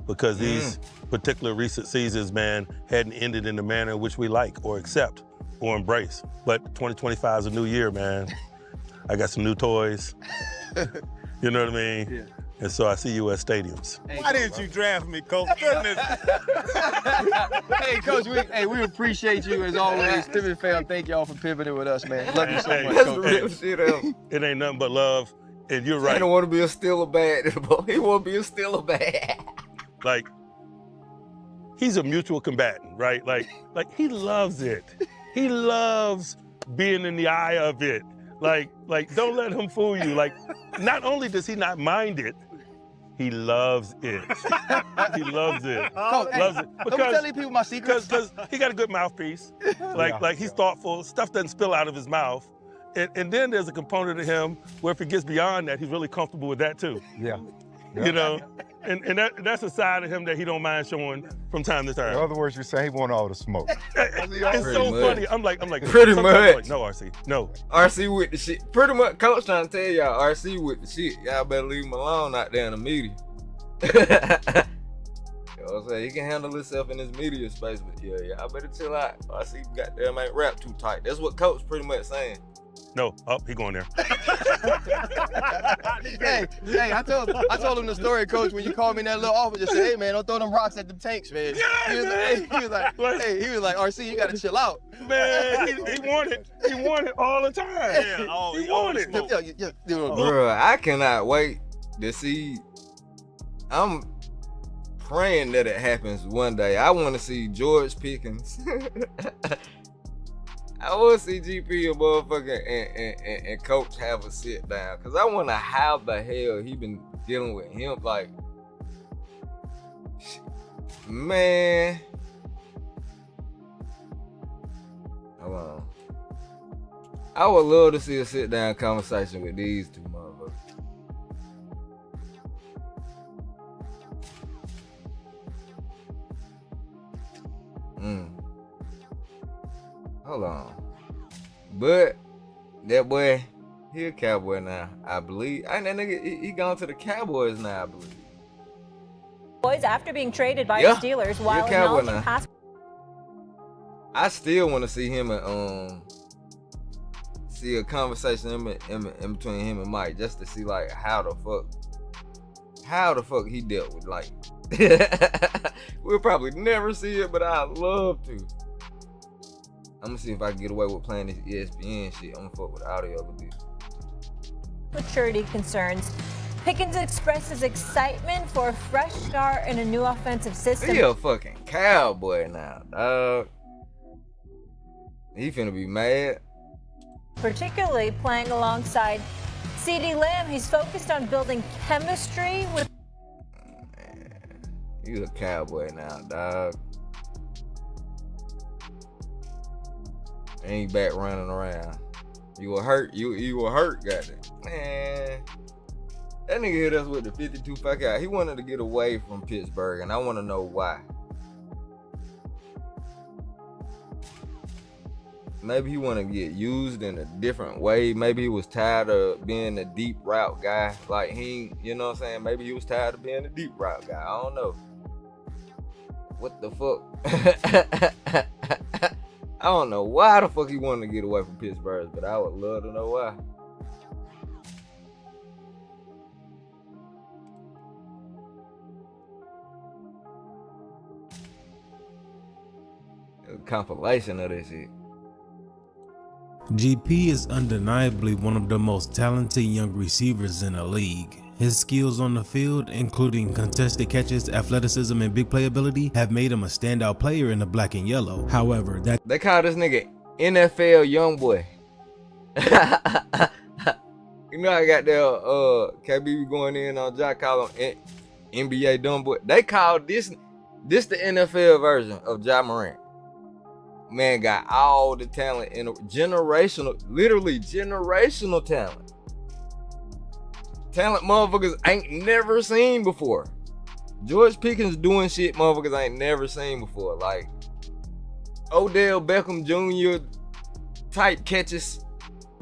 Because these particular recent seasons, man, hadn't ended in the manner in which we like or accept or embrace. But 2025 is a new year, man. I got some new toys. You know what I mean? Yeah. And so I see you at stadiums. Why didn't you draft me, Coach? Goodness. Hey, Coach, we appreciate you as always. Pivot fam, thank y'all for pivoting with us, man. Love you so much, Coach. Real shit else. It ain't nothing but love, and you're right. He don't want to be a Steeler bad. He want to be a Steeler bad. Like, he's a mutual combatant, right? Like he loves it. He loves being in the eye of it. Like, don't let him fool you. Like, not only does he not mind it, he loves it. He loves it. Coach, Loves it. Don't be telling people my secrets. Because he got a good mouthpiece. Like he's thoughtful. Stuff doesn't spill out of his mouth. And then there's a component of him where if he gets beyond that, he's really comfortable with that too. Yeah. You know? And that's a side of him that he don't mind showing from time to time. In other words, you're saying he want all the smoke. It's so funny. I'm like, pretty much. Like, no, RC, no. RC with the shit. Pretty much, Coach trying to tell y'all, RC with the shit. Y'all better leave him alone out there in the media. You know what I'm saying? He can handle himself in his media space, but yeah, y'all better chill out. RC goddamn ain't rap too tight. That's what Coach pretty much saying. No, he going there. Hey, I told him the story, Coach, when you called me in that little office. Just say, hey, man, don't throw them rocks at them tanks, man. He was like, RC, you gotta chill out. Man, he wanted all the time. Yeah, he wanted. Bro, I cannot wait to see. I'm praying that it happens one day. I want to see George Pickens. I want to see GP a motherfucker and Coach have a sit down. Because I wonder how the hell he been dealing with him. Like, man. Hold on. I would love to see a sit down conversation with these two motherfuckers. Hold on. But that boy, he a Cowboy now, I believe. And that nigga, he gone to the Cowboys now, I believe. Boys, after being traded by the Steelers while acknowledging past. I still want to see him and see a conversation in between him and Mike, just to see like how the fuck he dealt with like. We'll probably never see it, but I'd love to. I'm gonna see if I can get away with playing this ESPN shit. I'm gonna fuck with the audio a little bit. Maturity concerns. Pickens expresses excitement for a fresh start in a new offensive system. He a fucking cowboy now, dog. He finna be mad. Particularly playing alongside CeeDee Lamb. He's focused on building chemistry with. You a cowboy now, dog. Ain't back running around. You were hurt. You were hurt, goddamn. Man, that nigga hit us with the 52 fuck out. He wanted to get away from Pittsburgh, and I want to know why. Maybe he wanted to get used in a different way. Maybe he was tired of being a deep route guy. Like you know what I'm saying? Maybe he was tired of being a deep route guy. I don't know. What the fuck? I don't know why the fuck he wanted to get away from Pittsburgh, but I would love to know why. A compilation of this shit. GP is undeniably one of the most talented young receivers in the league. His skills on the field, including contested catches, athleticism, and big playability, have made him a standout player in the black and yellow. However, they call this nigga NFL young boy. You know I got the KB going in on Jack call him NBA dumb boy. They call this the NFL version of Ja Morant. Man got all the talent in a literally generational talent. Talent motherfuckers ain't never seen before. George Pickens doing shit motherfuckers ain't never seen before. Like Odell Beckham Jr. type catches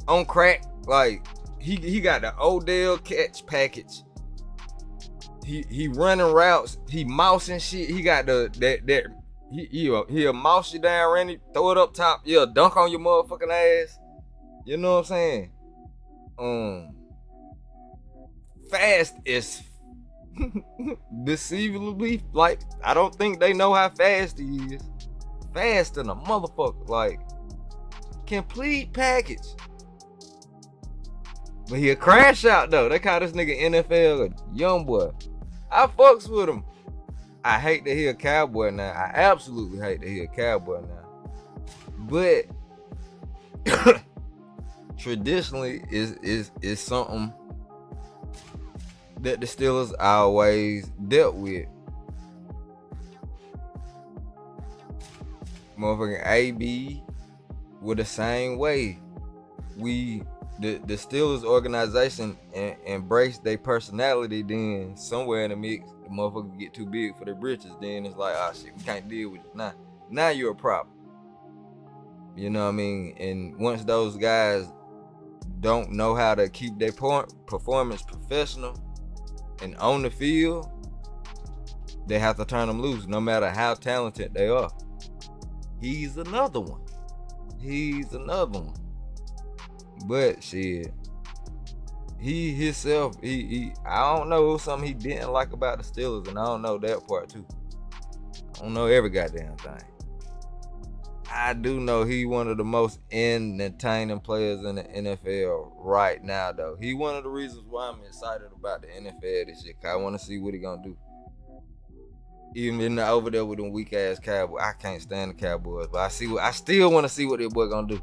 on crack. Like he got the Odell catch package. He running routes. He mousing shit. He got he'll mouse you down, Randy, throw it up top. He'll dunk on your motherfucking ass. You know what I'm saying? Fast is deceivably, like, I don't think they know how fast he is. Fast than a motherfucker, like, complete package. But he a crash out though. They call this nigga NFL a young boy. I fucks with him. I hate that he a cowboy now. I absolutely hate that he a cowboy now. But traditionally is something that the Steelers always dealt with. Motherfucking AB were the same way. The Steelers organization embraced their personality, then somewhere in the mix, the motherfuckers get too big for their britches. Then it's like, oh shit, we can't deal with it. Now you're a problem. You know what I mean? And once those guys don't know how to keep their performance professional and on the field, they have to turn them loose no matter how talented they are. He's another one. But shit, he himself, I don't know, something he didn't like about the Steelers, and I don't know that part too. I don't know every goddamn thing. I do know he one of the most entertaining players in the NFL right now, though. He one of the reasons why I'm excited about the NFL this year, cause I want to see what he gonna do. Even over there with them weak ass Cowboys, I can't stand the Cowboys, but I still want to see what that boy gonna do.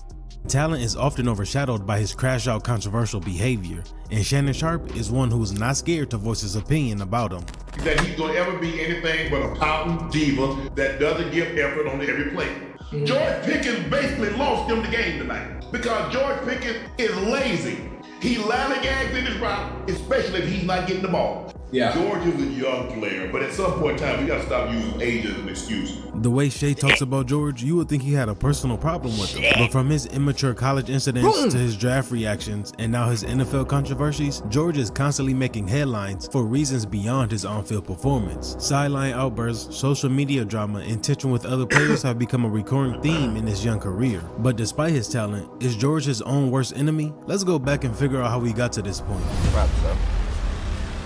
Talent is often overshadowed by his crash out controversial behavior, and Shannon Sharp is one who's not scared to voice his opinion about him. That he's gonna ever be anything but a pouting diva that doesn't give effort on every play. Mm-hmm. George Pickens basically lost them the game tonight because George Pickens is lazy. He lollygags in his route, especially if he's not getting the ball. Yeah. George is a young player, but at some point in time, we got to stop using age as an excuse. The way Shea talks about George, you would think he had a personal problem with him. But from his immature college incidents to his draft reactions and now his NFL controversies, George is constantly making headlines for reasons beyond his on-field performance. Sideline outbursts, social media drama, and tension with other players have become a recurring theme in his young career. But despite his talent, is George his own worst enemy? Let's go back and figure out how we got to this point.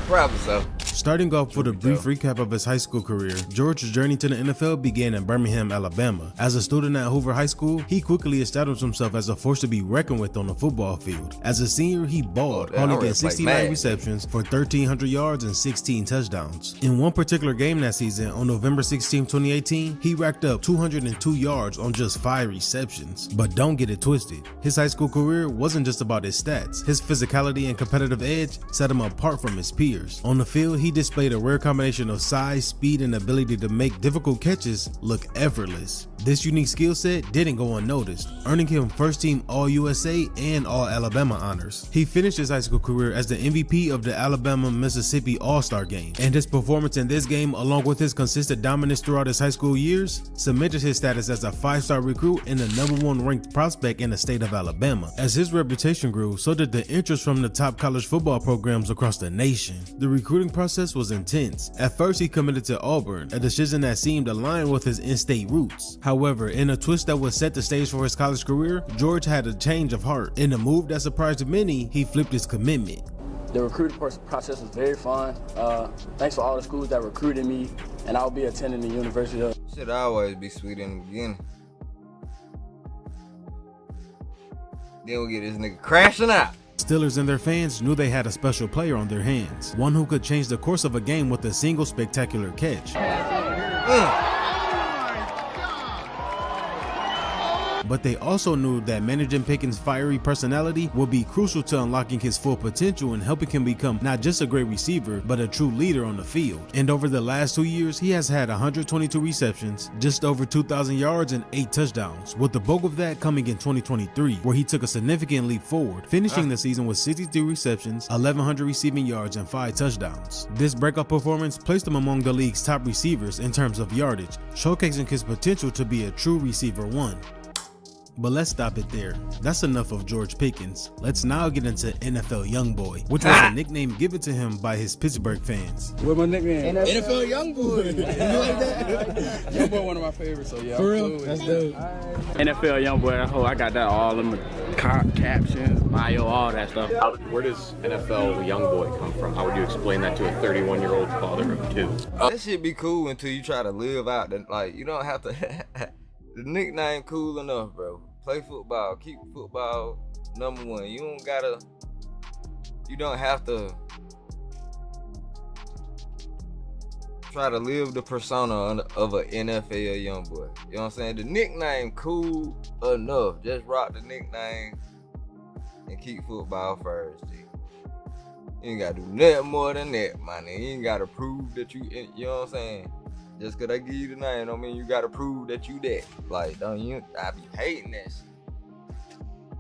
Probably so. Starting off with a brief recap of his high school career, George's journey to the NFL began in Birmingham, Alabama. As a student at Hoover High School, he quickly established himself as a force to be reckoned with on the football field. As a senior, he balled, hauling in 69 receptions for 1,300 yards and 16 touchdowns. In one particular game that season, on November 16, 2018, he racked up 202 yards on just 5 receptions. But don't get it twisted. His high school career wasn't just about his stats. His physicality and competitive edge set him apart from his peers. On the field, he displayed a rare combination of size, speed, and ability to make difficult catches look effortless. This unique skill set didn't go unnoticed, earning him first-team All-USA and All-Alabama honors. He finished his high school career as the MVP of the Alabama-Mississippi All-Star Game, and his performance in this game, along with his consistent dominance throughout his high school years, cemented his status as a 5-star recruit and the #1 ranked prospect in the state of Alabama. As his reputation grew, so did the interest from the top college football programs across the nation. The recruiting process was intense. At first, he committed to Auburn, a decision that seemed aligned with his in-state roots. However, in a twist that would set the stage for his college career, George had a change of heart. In a move that surprised many, he flipped his commitment. The recruiting process was very fun. Thanks for all the schools that recruited me, and I'll be attending the University of... Should always be sweet in the beginning. Then we get this nigga crashing out. Steelers and their fans knew they had a special player on their hands, one who could change the course of a game with a single spectacular catch. But they also knew that managing Pickens' fiery personality would be crucial to unlocking his full potential and helping him become not just a great receiver, but a true leader on the field. And over the last 2 years, he has had 122 receptions, just over 2,000 yards, and 8 touchdowns, with the bulk of that coming in 2023, where he took a significant leap forward, finishing the season with 63 receptions, 1,100 receiving yards, and 5 touchdowns. This breakout performance placed him among the league's top receivers in terms of yardage, showcasing his potential to be a true receiver one. But let's stop it there. That's enough of George Pickens. Let's now get into NFL Youngboy, which was a nickname given to him by his Pittsburgh fans. What my nickname? NFL Youngboy. You like that? Youngboy, one of my favorites, so yeah. For real? That's dope. NFL Youngboy, I got that all in the captions, bio, all that stuff. Where does NFL Youngboy come from? How would you explain that to a 31-year-old father of 2? That shit be cool until you try to live out that, like, you don't have to. The nickname cool enough, bro. Play football, keep football #1. You don't have to try to live the persona of an NFL young boy. You know what I'm saying? The nickname cool enough. Just rock the nickname and keep football first, G. You ain't gotta do nothing more than that, man. You ain't gotta prove that you know what I'm saying? Just cause they give you the name don't mean you gotta prove that you that. Like, I be hating that shit.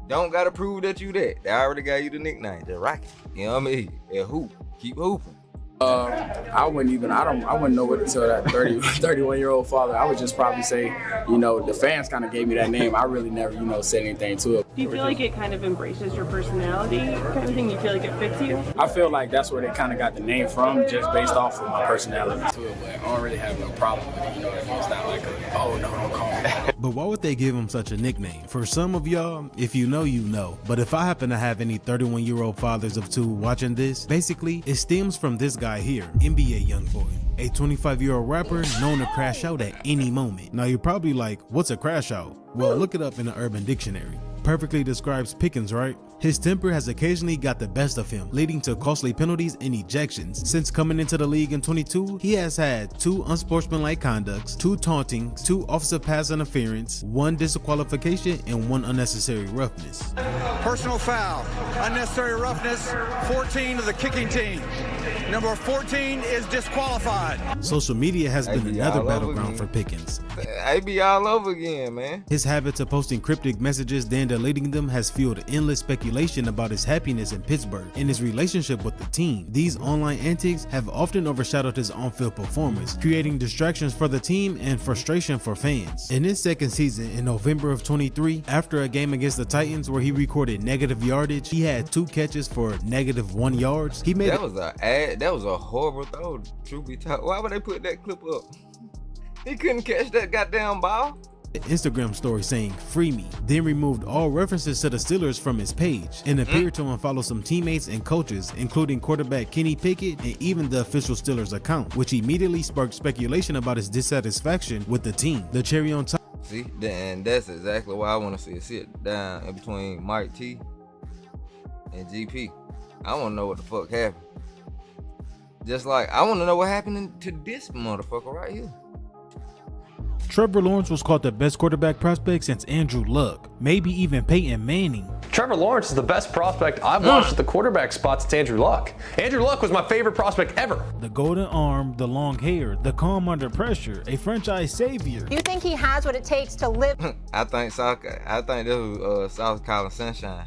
Don't gotta prove that you that. They already got you the nickname. Just rock it. You know what I mean? And hoop. Keep hooping. I wouldn't know what to tell that 31-year-old father. I would just probably say, the fans kind of gave me that name. I really never, said anything to it. Do you feel like it kind of embraces your personality kind of thing? You feel like it fits you? I feel like that's where they kind of got the name from, just based off of my personality to it. But I don't really have no problem with it. It's not like don't call me that. But why would they give him such a nickname? For some of y'all, if you know, you know. But if I happen to have any 31-year-old fathers of 2 watching this, basically, it stems from this guy here, NBA Youngboy, a 25-year-old rapper known to crash out at any moment. Now you're probably like, what's a crash out? Well, look it up in the Urban Dictionary. Perfectly describes Pickens, right? His temper has occasionally got the best of him, leading to costly penalties and ejections. Since coming into the league in 22, he has had 2 unsportsmanlike conducts, 2 tauntings, 2 offensive pass interference, 1 disqualification, and 1 unnecessary roughness. Personal foul, unnecessary roughness, 14 to the kicking team. Number 14 is disqualified. Social media has been another battleground for Pickens. I be all over again, man. His habit of posting cryptic messages then Panda leading them has fueled endless speculation about his happiness in Pittsburgh and his relationship with the team. These online antics have often overshadowed his on-field performance, creating distractions for the team and frustration for fans. In his second season, in November of 23, after a game against the Titans where he recorded negative yardage, he had 2 catches for -1 yards. He made that was a horrible throw. Truth be told, why would they put that clip up? He couldn't catch that goddamn ball. An Instagram story saying "free me," then removed all references to the Steelers from his page and appeared to unfollow some teammates and coaches, including quarterback Kenny Pickett and even the official Steelers account, which immediately sparked speculation about his dissatisfaction with the team. The cherry on top. See, and that's exactly why I want to see it sit down in between Mike T and GP. I want to know what the fuck happened. Just like I want to know what happened to this motherfucker right here. Trevor Lawrence was called the best quarterback prospect since Andrew Luck, maybe even Peyton Manning. Trevor Lawrence is the best prospect I've watched at the quarterback spot since Andrew Luck. Andrew Luck was my favorite prospect ever. The golden arm, the long hair, the calm under pressure, a franchise savior. You think he has what it takes to live I think this was South Carolina Sunshine.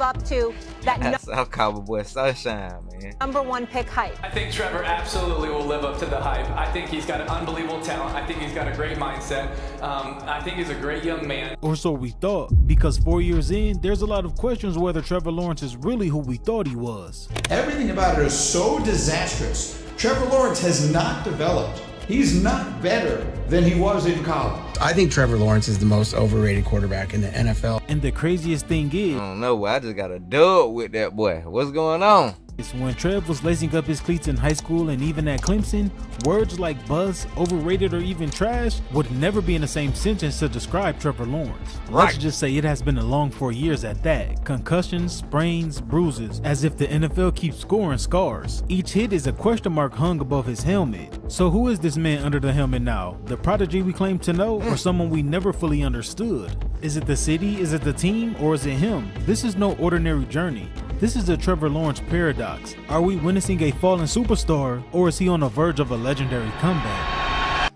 up to that South Carolina boy Sunshine, man. #1 pick hype? I think Trevor absolutely will live up to the hype. I think he's got an unbelievable talent. I think he's got a great mindset. I think he's a great young man. Or so we thought, because 4 years in, there's a lot of questions whether Trevor Lawrence is really who we thought he was. Everything about it is so disastrous. Trevor Lawrence has not developed. He's not better than he was in college. I think Trevor Lawrence is the most overrated quarterback in the NFL. And the craziest thing is, I don't know, I just got a dub with that boy. What's going on? It's when Trev was lacing up his cleats in high school and even at Clemson, words like buzz, overrated, or even trash would never be in the same sentence to describe Trevor Lawrence. Let's just say it has been a long 4 years at that. Concussions, sprains, bruises, as if the NFL keeps scoring scars. Each hit is a question mark hung above his helmet. So who is this man under the helmet now? The prodigy we claim to know, or someone we never fully understood? Is it the city, is it the team, or is it him? This is no ordinary journey. This is the Trevor Lawrence paradox. Are we witnessing a fallen superstar, or is he on the verge of a legendary comeback?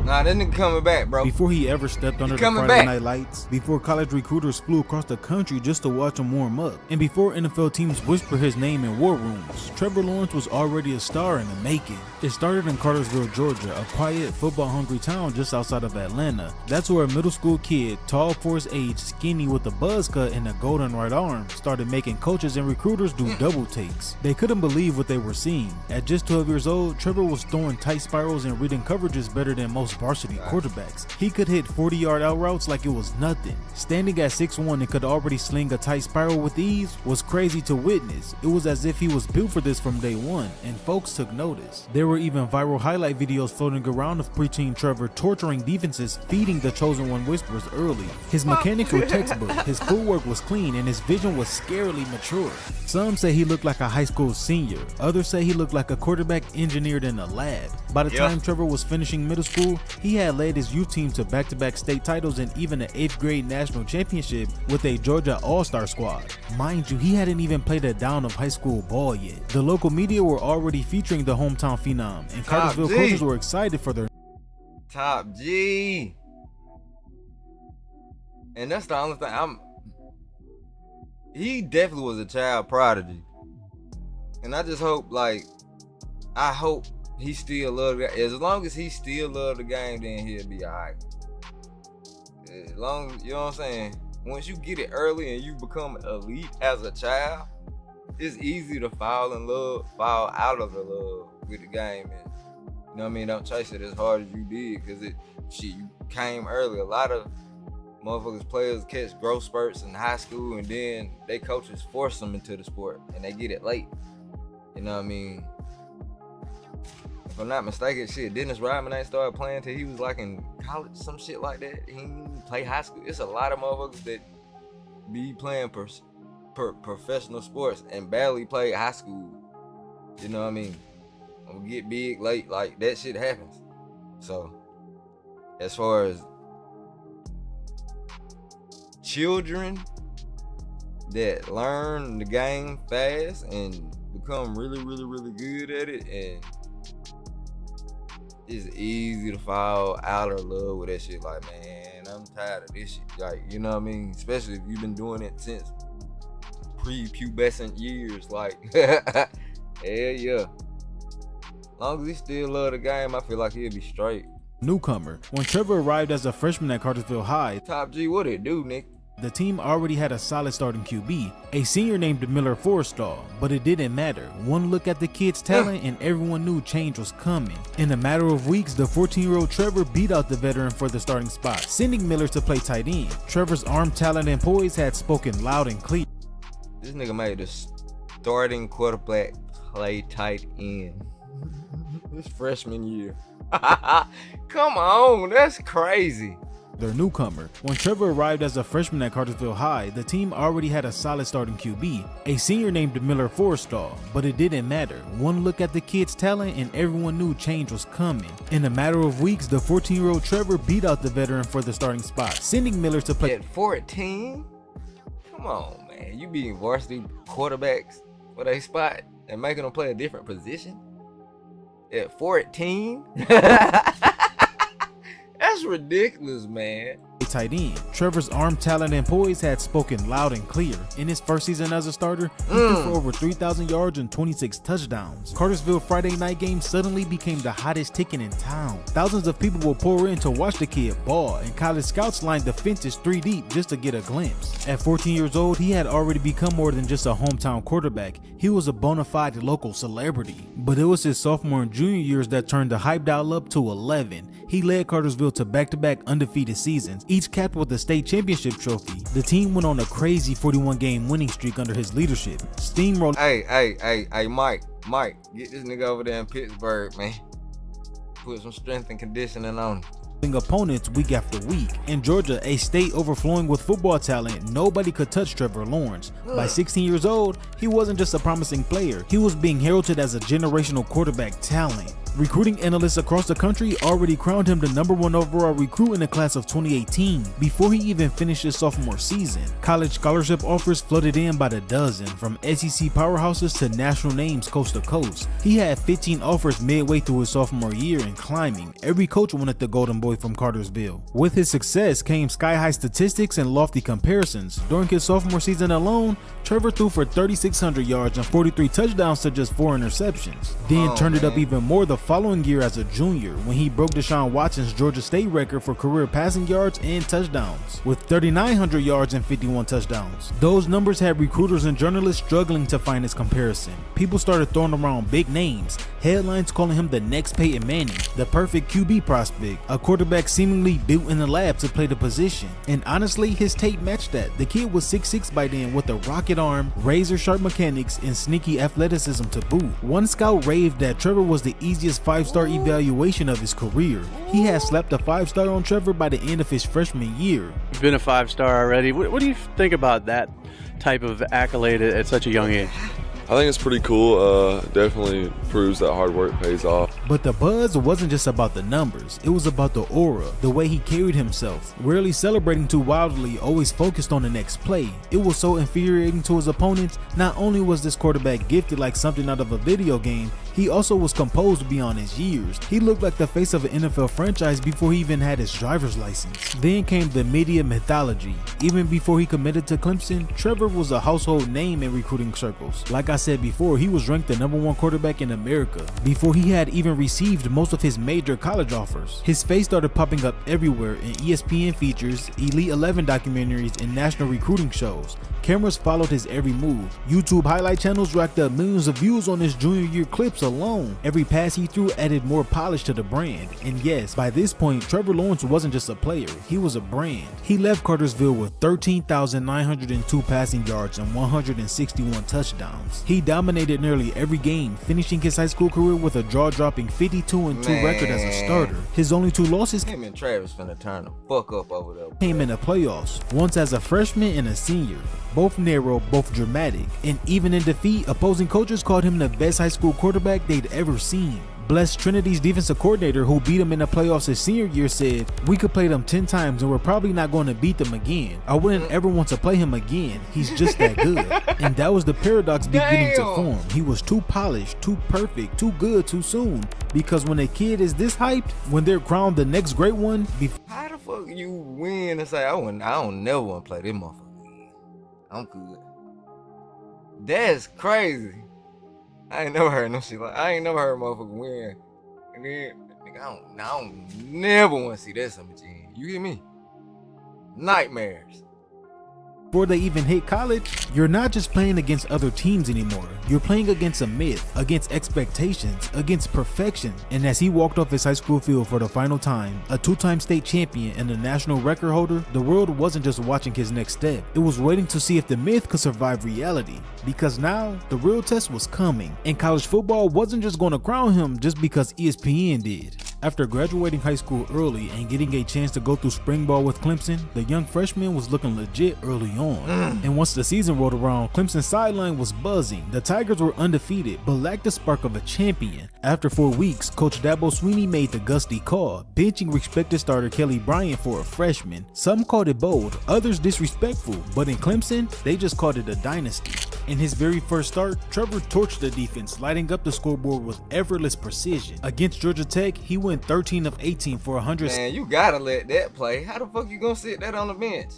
Nah, that nigga coming back, bro. Before he ever stepped under the Friday night lights, before college recruiters flew across the country just to watch him warm up, and before NFL teams whisper his name in war rooms, Trevor Lawrence was already a star in the making. It started in Cartersville, Georgia, a quiet, football-hungry town just outside of Atlanta. That's where a middle school kid, tall for his age, skinny with a buzz cut and a golden right arm, started making coaches and recruiters do double takes. They couldn't believe what they were seeing. At just 12 years old, Trevor was throwing tight spirals and reading coverages better than most varsity quarterbacks. He could hit 40-yard out routes like it was nothing. Standing at 6'1" and could already sling a tight spiral with ease was crazy to witness. It was as if he was built for this from day one, and folks took notice. There were even viral highlight videos floating around of preteen Trevor torturing defenses, feeding the chosen one whispers early. His mechanics were textbook, his footwork was clean, and his vision was scarily mature. Some say he looked like a high school senior. Others say he looked like a quarterback engineered in a lab. By the time Trevor was finishing middle school, he had led his youth team to back-to-back state titles and even an 8th grade national championship with a Georgia All-Star squad. Mind you, he hadn't even played a down of high school ball yet. The local media were already featuring the hometown phenom, and Cartersville coaches were excited for their Top G. And that's the only thing he definitely was a child prodigy. And I just hope, I hope he still love the game. As long as he still love the game, then he'll be alright. As long as, you know what I'm saying? Once you get it early and you become elite as a child, it's easy to fall out of the love with the game. And you know what I mean? Don't chase it as hard as you did, because you came early. A lot of motherfuckers, players catch growth spurts in high school, and then they coaches force them into the sport and they get it late. You know what I mean? If I'm not mistaken, Dennis Rodman ain't started playing till he was in college, some shit like that. He didn't play high school. It's a lot of motherfuckers that be playing professional sports and barely play high school. You know what I mean? Or get big late, that shit happens. So, as far as children that learn the game fast and become really, really, really good at it, and it's easy to fall out of love with that shit. Man, I'm tired of this shit. Like, you know what I mean? Especially if you've been doing it since pre-pubescent years. Like, hell yeah. As long as he still love the game, I feel like he'll be straight. Newcomer. When Trevor arrived as a freshman at Cartersville High, Top G, what it do, Nick? the team already had a solid starting QB, a senior named Miller Forrestall, but it didn't matter. One look at the kid's talent and everyone knew change was coming. In a matter of weeks, the 14-year-old Trevor beat out the veteran for the starting spot, sending Miller to play tight end. Trevor's arm talent and poise had spoken loud and clear. This nigga made the starting quarterback play tight end. This freshman year. Come on, that's crazy. Their newcomer. When Trevor arrived as a freshman at Cartersville High, the team already had a solid starting QB, a senior named Miller Forrestall, but it didn't matter. One look at the kid's talent and everyone knew change was coming. In a matter of weeks, the 14-year-old Trevor beat out the veteran for the starting spot, sending Miller to play. At 14? Come on, man. You beating varsity quarterbacks for their spot and making them play a different position? At 14? That's ridiculous, man. Tight end. Trevor's arm talent and poise had spoken loud and clear. In his first season as a starter, he threw for over 3,000 yards and 26 touchdowns. Cartersville Friday night game suddenly became the hottest ticket in town. Thousands of people will pour in to watch the kid ball, and college scouts lined the fences 3 deep just to get a glimpse. At 14 years old, he had already become more than just a hometown quarterback. He was a bona fide local celebrity. But it was his sophomore and junior years that turned the hype dial up to 11. He led Cartersville to back-to-back undefeated seasons, each capped with a state championship trophy. The team went on a crazy 41-game winning streak under his leadership. Steamroll. Hey, Mike, get this nigga over there in Pittsburgh, man. Put some strength and conditioning on him. Opponents week after week. In Georgia, a state overflowing with football talent, nobody could touch Trevor Lawrence. By 16 years old, he wasn't just a promising player, he was being heralded as a generational quarterback talent. Recruiting analysts across the country already crowned him the #1 overall recruit in the class of 2018 before he even finished his sophomore season. College scholarship offers flooded in by the dozen, from SEC powerhouses to national names coast to coast. He had 15 offers midway through his sophomore year and climbing. Every coach wanted the golden boy from Cartersville. With his success came sky-high statistics and lofty comparisons. During his sophomore season alone, Trevor threw for 3,600 yards and 43 touchdowns to just 4 interceptions. Then turned it up even more the following year as a junior, when he broke Deshaun Watson's Georgia State record for career passing yards and touchdowns, with 3,900 yards and 51 touchdowns. Those numbers had recruiters and journalists struggling to find his comparison. People started throwing around big names, headlines calling him the next Peyton Manning, the perfect QB prospect, a quarterback seemingly built in the lab to play the position. And honestly, his tape matched that. The kid was 6'6" by then with a rocket arm, razor sharp mechanics, and sneaky athleticism to boot. One scout raved that Trevor was the easiest 5-star evaluation of his career. He had slapped a 5-star on Trevor by the end of his freshman year. You've been a 5-star already. What do you think about that type of accolade at such a young age? I think it's pretty cool. Definitely proves that hard work pays off. But the buzz wasn't just about the numbers, it was about the aura, the way he carried himself, rarely celebrating too wildly, always focused on the next play. It was so infuriating to his opponents. Not only was this quarterback gifted like something out of a video game, he also was composed beyond his years. He looked like the face of an NFL franchise before he even had his driver's license. Then came the media mythology. Even before he committed to Clemson, Trevor was a household name in recruiting circles. Like I said before, he was ranked the #1 quarterback in America before he had even received most of his major college offers. His face started popping up everywhere in ESPN features, Elite 11 documentaries, and national recruiting shows. Cameras followed his every move. YouTube highlight channels racked up millions of views on his junior year clips alone. Every pass he threw added more polish to the brand. And yes, by this point, Trevor Lawrence wasn't just a player, he was a brand. He left Cartersville with 13,902 passing yards and 161 touchdowns. He dominated nearly every game, finishing his high school career with a jaw-dropping 52-2 record as a starter. His only 2 losses him and Travis finna turn the fuck up over there. Came in the playoffs, once as a freshman and a senior. Both narrow, both dramatic, and even in defeat, opposing coaches called him the best high school quarterback they'd ever seen. Bless Trinity's defensive coordinator, who beat him in the playoffs his senior year, said, "We could play them 10 times and we're probably not going to beat them again. I wouldn't ever want to play him again. He's just that good." And that was the paradox beginning to form. He was too polished, too perfect, too good too soon. Because when a kid is this hyped, when they're crowned the next great one, how the fuck you win and say I don't never want to play this motherfucker? I'm good. That's crazy. I ain't never heard no shit like I ain't never heard a motherfucker win. And then nigga, I don't never want to see that something again. You hear me? Nightmares. Before they even hit college, you're not just playing against other teams anymore. You're playing against a myth, against expectations, against perfection. And as he walked off his high school field for the final time, a two-time state champion and a national record holder, the world wasn't just watching his next step. It was waiting to see if the myth could survive reality. Because now, the real test was coming. And college football wasn't just going to crown him just because ESPN did. After graduating high school early and getting a chance to go through spring ball with Clemson, the young freshman was looking legit early on. And once the season rolled around, Clemson's sideline was buzzing. The Tigers were undefeated, but lacked the spark of a champion. After 4 weeks, Coach Dabo Swinney made the gusty call, benching respected starter Kelly Bryant for a freshman. Some called it bold, others disrespectful, but in Clemson, they just called it a dynasty. In his very first start, Trevor torched the defense, lighting up the scoreboard with effortless precision. Against Georgia Tech, he went 13 of 18 for 100. Man, you gotta let that play. How the fuck you gonna sit that on the bench?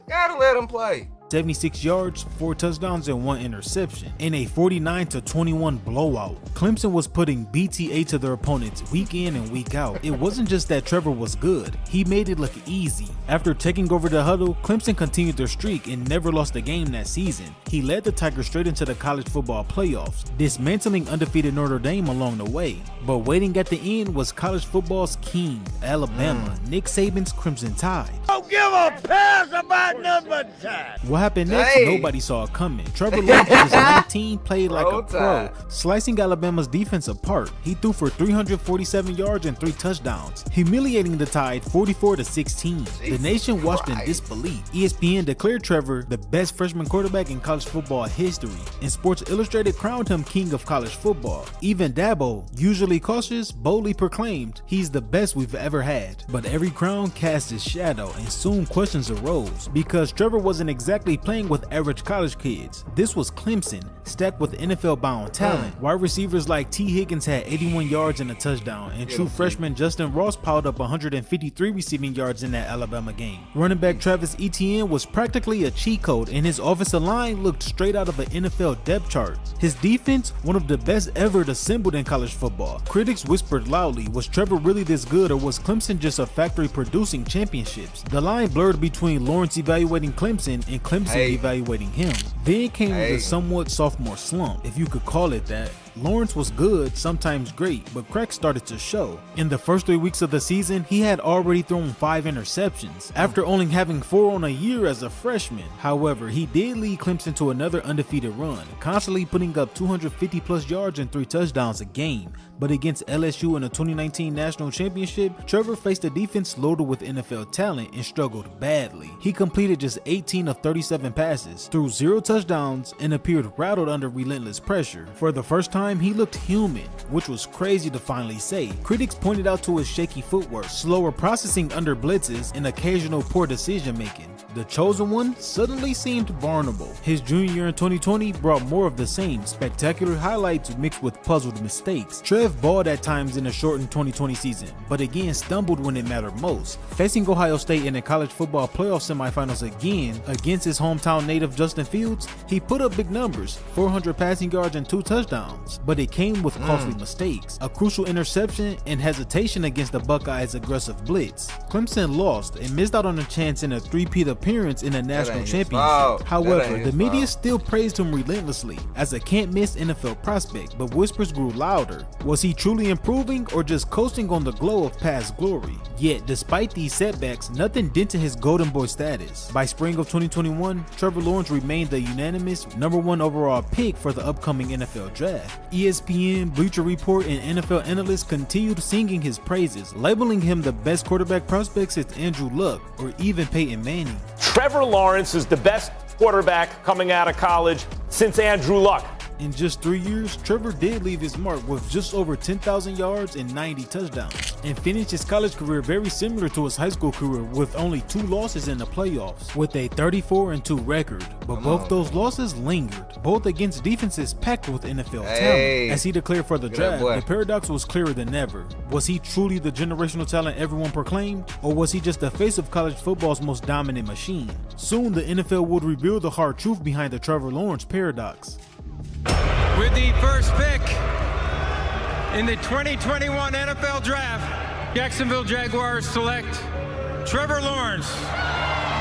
Gotta let him play. 76 yards, 4 touchdowns, and 1 interception in a 49-21 blowout. Clemson was putting BTA to their opponents week in and week out. It wasn't just that Trevor was good, he made it look easy. After taking over the huddle, Clemson continued their streak and never lost a game that season. He led the Tigers straight into the college football playoffs, dismantling undefeated Notre Dame along the way. But waiting at the end was college football's king, Alabama, Nick Saban's Crimson Tide. Don't give a pass about number 10. What happened next, nobody saw it coming. Trevor Lawrence, just 19, played like a pro, slicing Alabama's defense apart. He threw for 347 yards and 3 touchdowns, humiliating the Tide 44-16. The nation watched in disbelief. ESPN declared Trevor the best freshman quarterback in college football history, and Sports Illustrated crowned him king of college football. Even Dabo, usually cautious, boldly proclaimed, "He's the best we've ever had." But every crown cast its shadow, and soon questions arose, because Trevor wasn't exactly playing with average college kids. This was Clemson, stacked with NFL-bound talent. Wide receivers like T. Higgins had 81 yards and a touchdown, and true freshman Justin Ross piled up 153 receiving yards in that Alabama game. Running back Travis Etienne was practically a cheat code, and his offensive line looked straight out of an NFL depth chart. His defense, one of the best ever assembled in college football. Critics whispered loudly, was Trevor really this good, or was Clemson just a factory producing championships? The line blurred between Lawrence evaluating Clemson and Clemson evaluating him. Then came the somewhat sophomore slump, if you could call it that. Lawrence was good, sometimes great, but cracks started to show. In the first 3 weeks of the season, he had already thrown 5 interceptions, after only having 4 on a year as a freshman. However, he did lead Clemson to another undefeated run, constantly putting up 250 plus yards and 3 touchdowns a game. But against LSU in the 2019 National Championship, Trevor faced a defense loaded with NFL talent and struggled badly. He completed just 18 of 37 passes, threw 0 touchdowns, and appeared rattled under relentless pressure. For the first time, he looked human, which was crazy to finally say. Critics pointed out to his shaky footwork, slower processing under blitzes, and occasional poor decision making. The chosen one suddenly seemed vulnerable. His junior year in 2020 brought more of the same, spectacular highlights mixed with puzzled mistakes. Trev balled at times in the shortened 2020 season, but again stumbled when it mattered most. Facing Ohio State in the college football playoff semifinals again against his hometown native Justin Fields, he put up big numbers, 400 passing yards and 2 touchdowns, but it came with costly mistakes, a crucial interception, and hesitation against the Buckeyes' aggressive blitz. Clemson lost and missed out on a chance in a three-peat appearance in a national championship. However, the media still praised him relentlessly as a can't-miss NFL prospect, but whispers grew louder. Was he truly improving or just coasting on the glow of past glory? Yet, despite these setbacks, nothing dented his golden boy status. By spring of 2021, Trevor Lawrence remained the unanimous #1 overall pick for the upcoming NFL draft. ESPN, Bleacher Report, and NFL analysts continued singing his praises, labeling him the best quarterback prospect since Andrew Luck or even Peyton Manning. Trevor Lawrence is the best quarterback coming out of college since Andrew Luck. In just 3 years, Trevor did leave his mark with just over 10,000 yards and 90 touchdowns, and finished his college career very similar to his high school career with only 2 losses in the playoffs, with a 34-2 record. But both those losses lingered, both against defenses packed with NFL talent. As he declared for the draft, the paradox was clearer than ever. Was he truly the generational talent everyone proclaimed, or was he just the face of college football's most dominant machine? Soon, the NFL would reveal the hard truth behind the Trevor Lawrence paradox. With the first pick in the 2021 NFL Draft, Jacksonville Jaguars select Trevor Lawrence,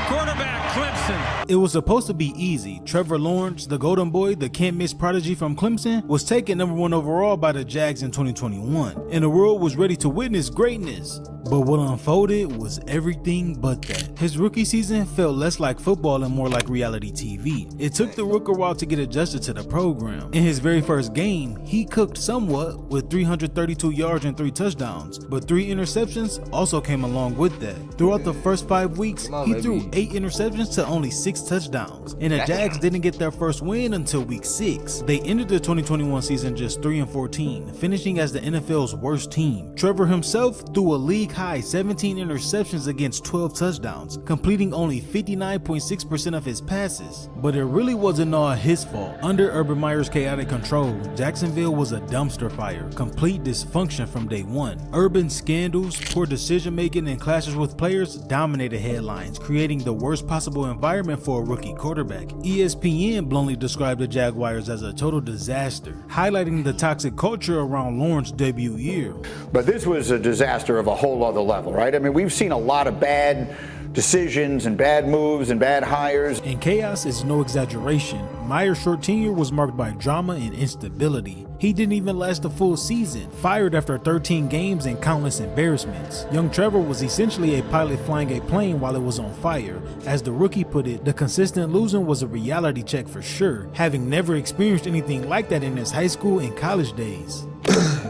quarterback, Clemson. It was supposed to be easy. Trevor Lawrence, the golden boy, the can't-miss prodigy from Clemson, was taken #1 overall by the Jags in 2021, and the world was ready to witness greatness. But what unfolded was everything but that. His rookie season felt less like football and more like reality TV. It took the Rook a while to get adjusted to the program. In his very first game, he cooked somewhat with 332 yards and 3 touchdowns, but 3 interceptions also came along with that. Throughout the first 5 weeks, he threw 8 interceptions to only 6 touchdowns, and the Jags didn't get their first win until week 6. They ended the 2021 season just 3-14, finishing as the NFL's worst team. Trevor himself threw a league-high 17 interceptions against 12 touchdowns, completing only 59.6% of his passes. But it really wasn't all his fault. Under Urban Meyer's chaotic control, Jacksonville was a dumpster fire, complete dysfunction from day one. Urban scandals, poor decision-making, and clashes with players dominated headlines, creating the worst possible environment for a rookie quarterback. ESPN bluntly described the Jaguars as a total disaster, highlighting the toxic culture around Lawrence's debut year. But this was a disaster of a whole other level, right? I mean, we've seen a lot of bad decisions and bad moves and bad hires. And chaos is no exaggeration. Meyer's short tenure was marked by drama and instability. He didn't even last a full season, fired after 13 games and countless embarrassments. Young Trevor was essentially a pilot flying a plane while it was on fire. As the rookie put it, the consistent losing was a reality check for sure, having never experienced anything like that in his high school and college days.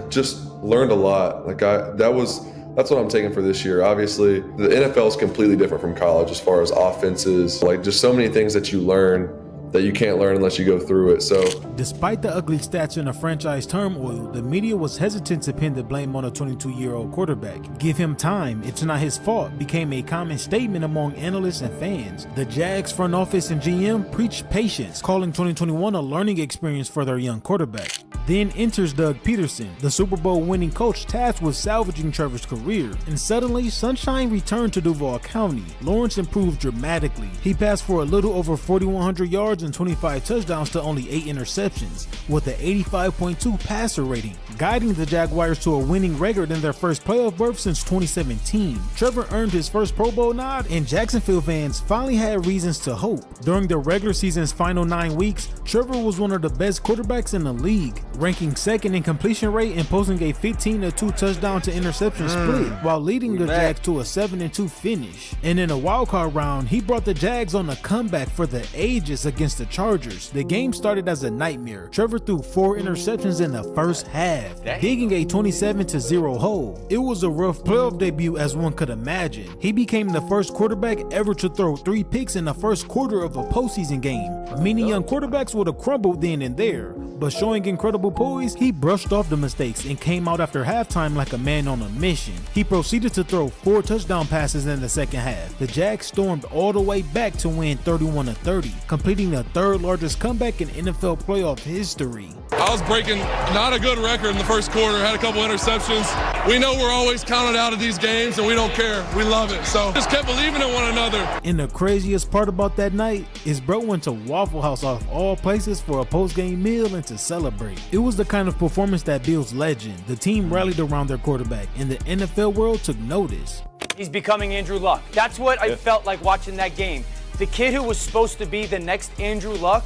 Just learned a lot. That's what I'm taking for this year. Obviously, the NFL is completely different from college as far as offenses. Like, just so many things that you learn that you can't learn unless you go through it. So, despite the ugly stats in the franchise turmoil, the media was hesitant to pin the blame on a 22-year-old quarterback. Give him time, it's not his fault, became a common statement among analysts and fans. The Jags front office and GM preached patience, calling 2021 a learning experience for their young quarterback. Then enters Doug Peterson, the Super Bowl winning coach tasked with salvaging Trevor's career. And suddenly, sunshine returned to Duval County. Lawrence improved dramatically. He passed for a little over 4,100 yards and 25 touchdowns to only 8 interceptions, with an 85.2 passer rating, guiding the Jaguars to a winning record in their first playoff berth since 2017. Trevor earned his first Pro Bowl nod, and Jacksonville fans finally had reasons to hope. During the regular season's final 9 weeks, Trevor was one of the best quarterbacks in the league, ranking 2nd in completion rate and posting a 15-2 touchdown to interception split, while leading the Jags to a 7-2 finish. And in a wildcard round, he brought the Jags on a comeback for the ages against the Chargers. The game started as a nightmare. Trevor threw 4 interceptions in the first half, digging a 27-0 hole. It was a rough playoff debut as one could imagine. He became the first quarterback ever to throw 3 picks in the first quarter of a postseason game. Many young quarterbacks would have crumbled then and there, but showing incredible poise, he brushed off the mistakes and came out after halftime like a man on a mission. He proceeded to throw 4 touchdown passes in the second half. The Jags stormed all the way back to win 31-30, completing the 3rd largest comeback in NFL playoff history. I was breaking not a good record in the first quarter, had a couple interceptions. We know we're always counted out of these games and we don't care. We love it. So just kept believing in one another. And the craziest part about that night is bro went to Waffle House off all places for a post-game meal and to celebrate. It was the kind of performance that builds legend. The team rallied around their quarterback and the NFL world took notice. He's becoming Andrew Luck. That's what I felt like watching that game. The kid who was supposed to be the next Andrew Luck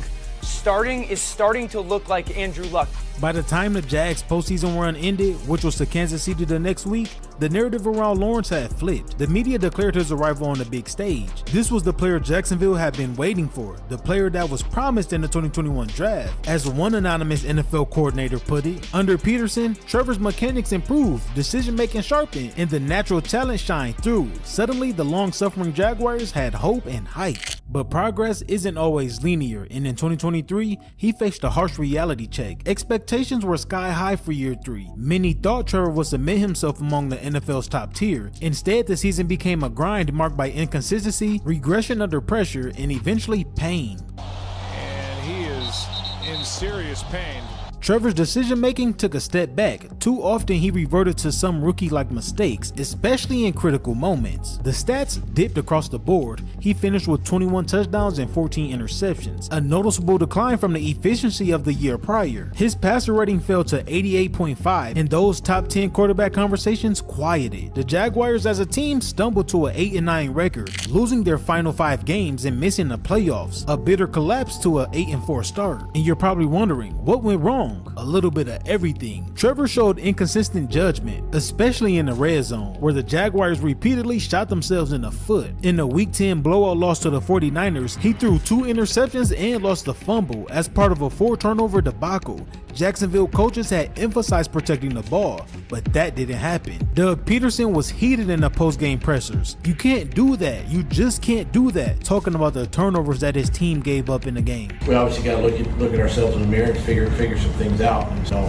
is starting to look like Andrew Luck. By the time the Jags postseason run ended, which was to Kansas City the next week, the narrative around Lawrence had flipped. The media declared his arrival on the big stage. This was the player Jacksonville had been waiting for, the player that was promised in the 2021 draft. As one anonymous NFL coordinator put it, under Peterson, Trevor's mechanics improved, decision-making sharpened, and the natural talent shined through. Suddenly, the long-suffering Jaguars had hope and hype. But progress isn't always linear, and in 2023, he faced a harsh reality check. Expectations were sky high for year 3. Many thought Trevor would cement himself among the NFL's top tier. Instead, the season became a grind marked by inconsistency, regression under pressure, and eventually pain. And he is in serious pain. Trevor's decision-making took a step back. Too often he reverted to some rookie-like mistakes, especially in critical moments. The stats dipped across the board. He finished with 21 touchdowns and 14 interceptions, a noticeable decline from the efficiency of the year prior. His passer rating fell to 88.5, and those top 10 quarterback conversations quieted. The Jaguars as a team stumbled to an 8-9 record, losing their final 5 games and missing the playoffs, a bitter collapse to an 8-4 start. And you're probably wondering, what went wrong? A little bit of everything. Trevor showed inconsistent judgment, especially in the red zone, where the Jaguars repeatedly shot themselves in the foot. In the Week 10 blowout loss to the 49ers, he threw 2 interceptions and lost a fumble as part of a 4-turnover debacle. Jacksonville coaches had emphasized protecting the ball, but that didn't happen. Doug Peterson was heated in the post-game pressers. You can't do that. You just can't do that. Talking about the turnovers that his team gave up in the game. We obviously got to look at ourselves in the mirror and figure some things out. And so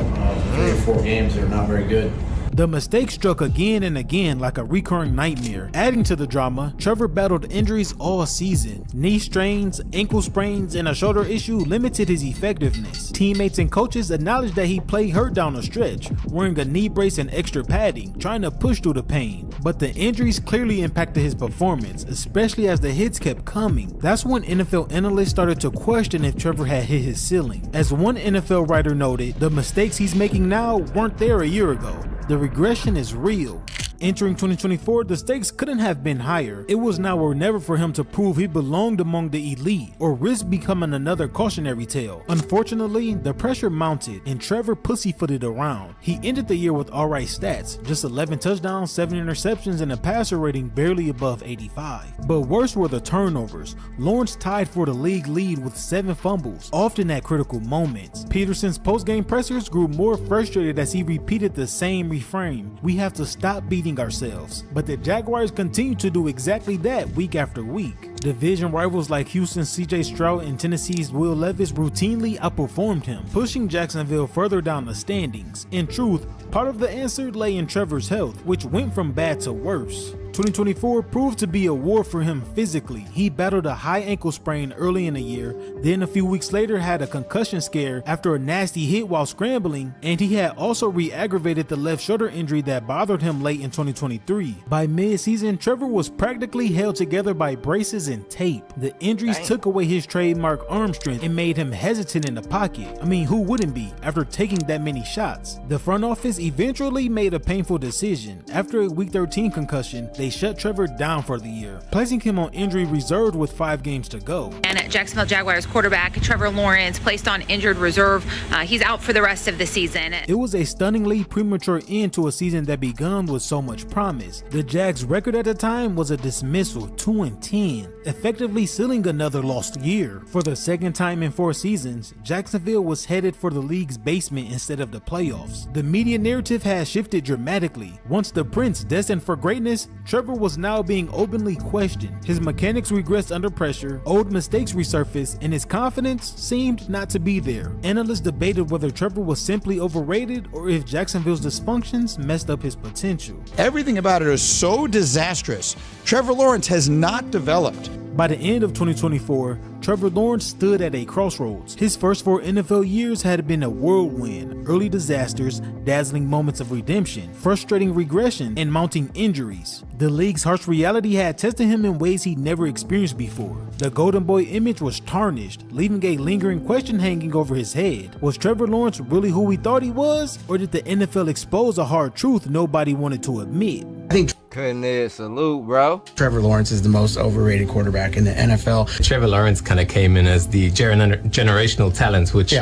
3 or 4 games that are not very good. The mistake struck again and again like a recurring nightmare. Adding to the drama, Trevor battled injuries all season. Knee strains, ankle sprains, and a shoulder issue limited his effectiveness. Teammates and coaches acknowledged that he played hurt down the stretch, wearing a knee brace and extra padding, trying to push through the pain. But the injuries clearly impacted his performance, especially as the hits kept coming. That's when NFL analysts started to question if Trevor had hit his ceiling. As one NFL writer noted, the mistakes he's making now weren't there a year ago. The regression is real. Entering 2024, the stakes couldn't have been higher. It was now or never for him to prove he belonged among the elite or risk becoming another cautionary tale. Unfortunately, the pressure mounted and Trevor pussyfooted around. He ended the year with alright stats, just 11 touchdowns, 7 interceptions, and a passer rating barely above 85. But worse were the turnovers. Lawrence tied for the league lead with 7 fumbles, often at critical moments. Peterson's post-game pressers grew more frustrated as he repeated the same refrain: "We have to stop beating ourselves." But the Jaguars continue to do exactly that week after week. Division rivals like Houston's CJ Stroud and Tennessee's Will Levis routinely outperformed him, pushing Jacksonville further down the standings. In truth, part of the answer lay in Trevor's health, which went from bad to worse. 2024 proved to be a war for him physically. He battled a high ankle sprain early in the year, then a few weeks later had a concussion scare after a nasty hit while scrambling, and he had also re-aggravated the left shoulder injury that bothered him late in 2023. By mid-season, Trevor was practically held together by braces and tape. The injuries took away his trademark arm strength and made him hesitant in the pocket. I mean, who wouldn't be after taking that many shots? The front office eventually made a painful decision. After a Week 13 concussion, they shut Trevor down for the year, placing him on injury reserve with 5 games to go. And Jacksonville Jaguars quarterback Trevor Lawrence placed on injured reserve. He's out for the rest of the season. It was a stunningly premature end to a season that began with so much promise. The Jags' record at the time was a dismissal, 2-10, effectively sealing another lost year. For the second time in 4 seasons, Jacksonville was headed for the league's basement instead of the playoffs. The media narrative had shifted dramatically. Once the prince destined for greatness, Trevor was now being openly questioned. His mechanics regressed under pressure, old mistakes resurfaced, and his confidence seemed not to be there. Analysts debated whether Trevor was simply overrated or if Jacksonville's dysfunctions messed up his potential. Everything about it is so disastrous. Trevor Lawrence has not developed. By the end of 2024, Trevor Lawrence stood at a crossroads. His first 4 NFL years had been a whirlwind: early disasters, dazzling moments of redemption, frustrating regression, and mounting injuries. The league's harsh reality had tested him in ways he'd never experienced before. The Golden Boy image was tarnished, leaving a lingering question hanging over his head. Was Trevor Lawrence really who we thought he was, or did the NFL expose a hard truth nobody wanted to admit? I think Cutting edge salute, bro. Trevor Lawrence is the most overrated quarterback in the NFL. Trevor Lawrence kind of came in as the generational talent, which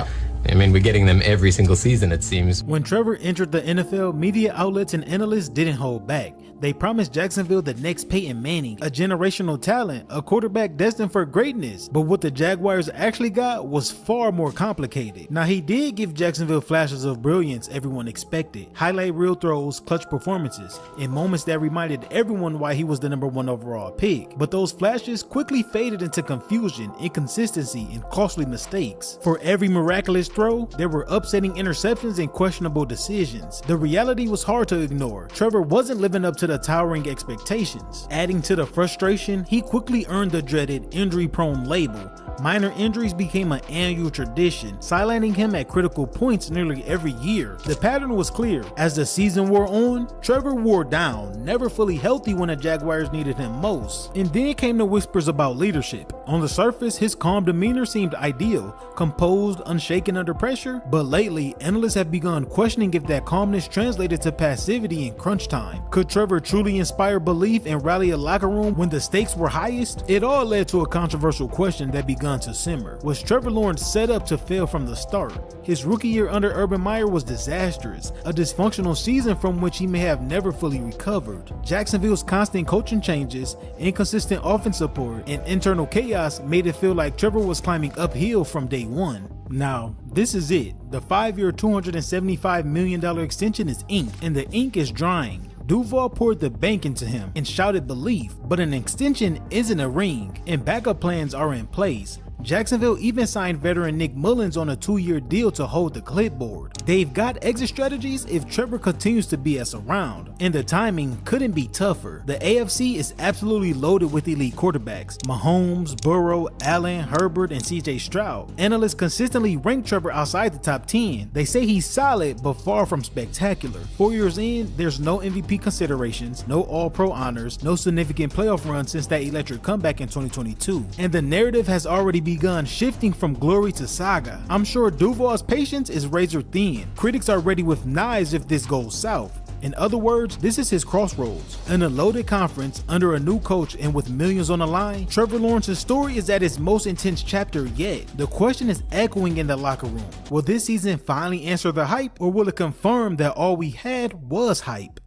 I mean, we're getting them every single season, it seems. When Trevor entered the NFL, media outlets and analysts didn't hold back. They promised Jacksonville the next Peyton Manning, a generational talent, a quarterback destined for greatness. But what the Jaguars actually got was far more complicated. Now, he did give Jacksonville flashes of brilliance everyone expected, highlight reel throws, clutch performances, and moments that reminded everyone why he was the #1 overall pick. But those flashes quickly faded into confusion, inconsistency, and costly mistakes. For every miraculous throw, there were upsetting interceptions and questionable decisions. The reality was hard to ignore. Trevor wasn't living up to the towering expectations. Adding to the frustration, he quickly earned the dreaded injury-prone label. Minor injuries became an annual tradition, sidelining him at critical points nearly every year. The pattern was clear. As the season wore on, Trevor wore down, never fully healthy when the Jaguars needed him most. And then came the whispers about leadership. On the surface, his calm demeanor seemed ideal, composed, unshaken under pressure, but lately, analysts have begun questioning if that calmness translated to passivity in crunch time. Could Trevor truly inspire belief and rally a locker room when the stakes were highest? It all led to a controversial question that began to simmer. Was Trevor Lawrence set up to fail from the start? His rookie year under Urban Meyer was disastrous, a dysfunctional season from which he may have never fully recovered. Jacksonville's constant coaching changes, inconsistent offense support, and internal chaos made it feel like Trevor was climbing uphill from day one. Now, this is it. The 5-year, $275 million extension is ink, and the ink is drying. Duval poured the bank into him and shouted belief, but an extension isn't a ring, and backup plans are in place. Jacksonville even signed veteran Nick Mullins on a 2-year deal to hold the clipboard. They've got exit strategies if Trevor continues to BS around, and the timing couldn't be tougher. The AFC is absolutely loaded with elite quarterbacks: Mahomes, Burrow, Allen, Herbert, and CJ Stroud. Analysts consistently rank Trevor outside the top 10. They say he's solid, but far from spectacular. 4 years in, there's no MVP considerations, no All-Pro honors, no significant playoff run since that electric comeback in 2022. And the narrative has already begun shifting from glory to saga. I'm sure Duval's patience is razor thin. Critics are ready with knives if this goes south. In other words, this is his crossroads. In a loaded conference, under a new coach, and with millions on the line, Trevor Lawrence's story is at its most intense chapter yet. The question is echoing in the locker room. Will this season finally answer the hype, or will it confirm that all we had was hype?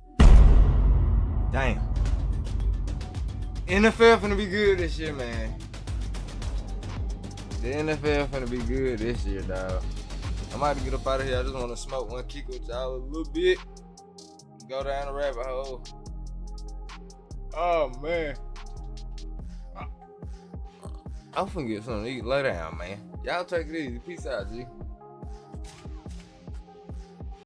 Damn. NFL finna be good this year, man. The NFL finna be good this year, dog. I'm about to get up out of here. I just want to smoke one, kick with y'all a little bit. Go down the rabbit hole. Oh, man. I'm finna get something to eat. Lay down, man. Y'all take it easy. Peace out, G.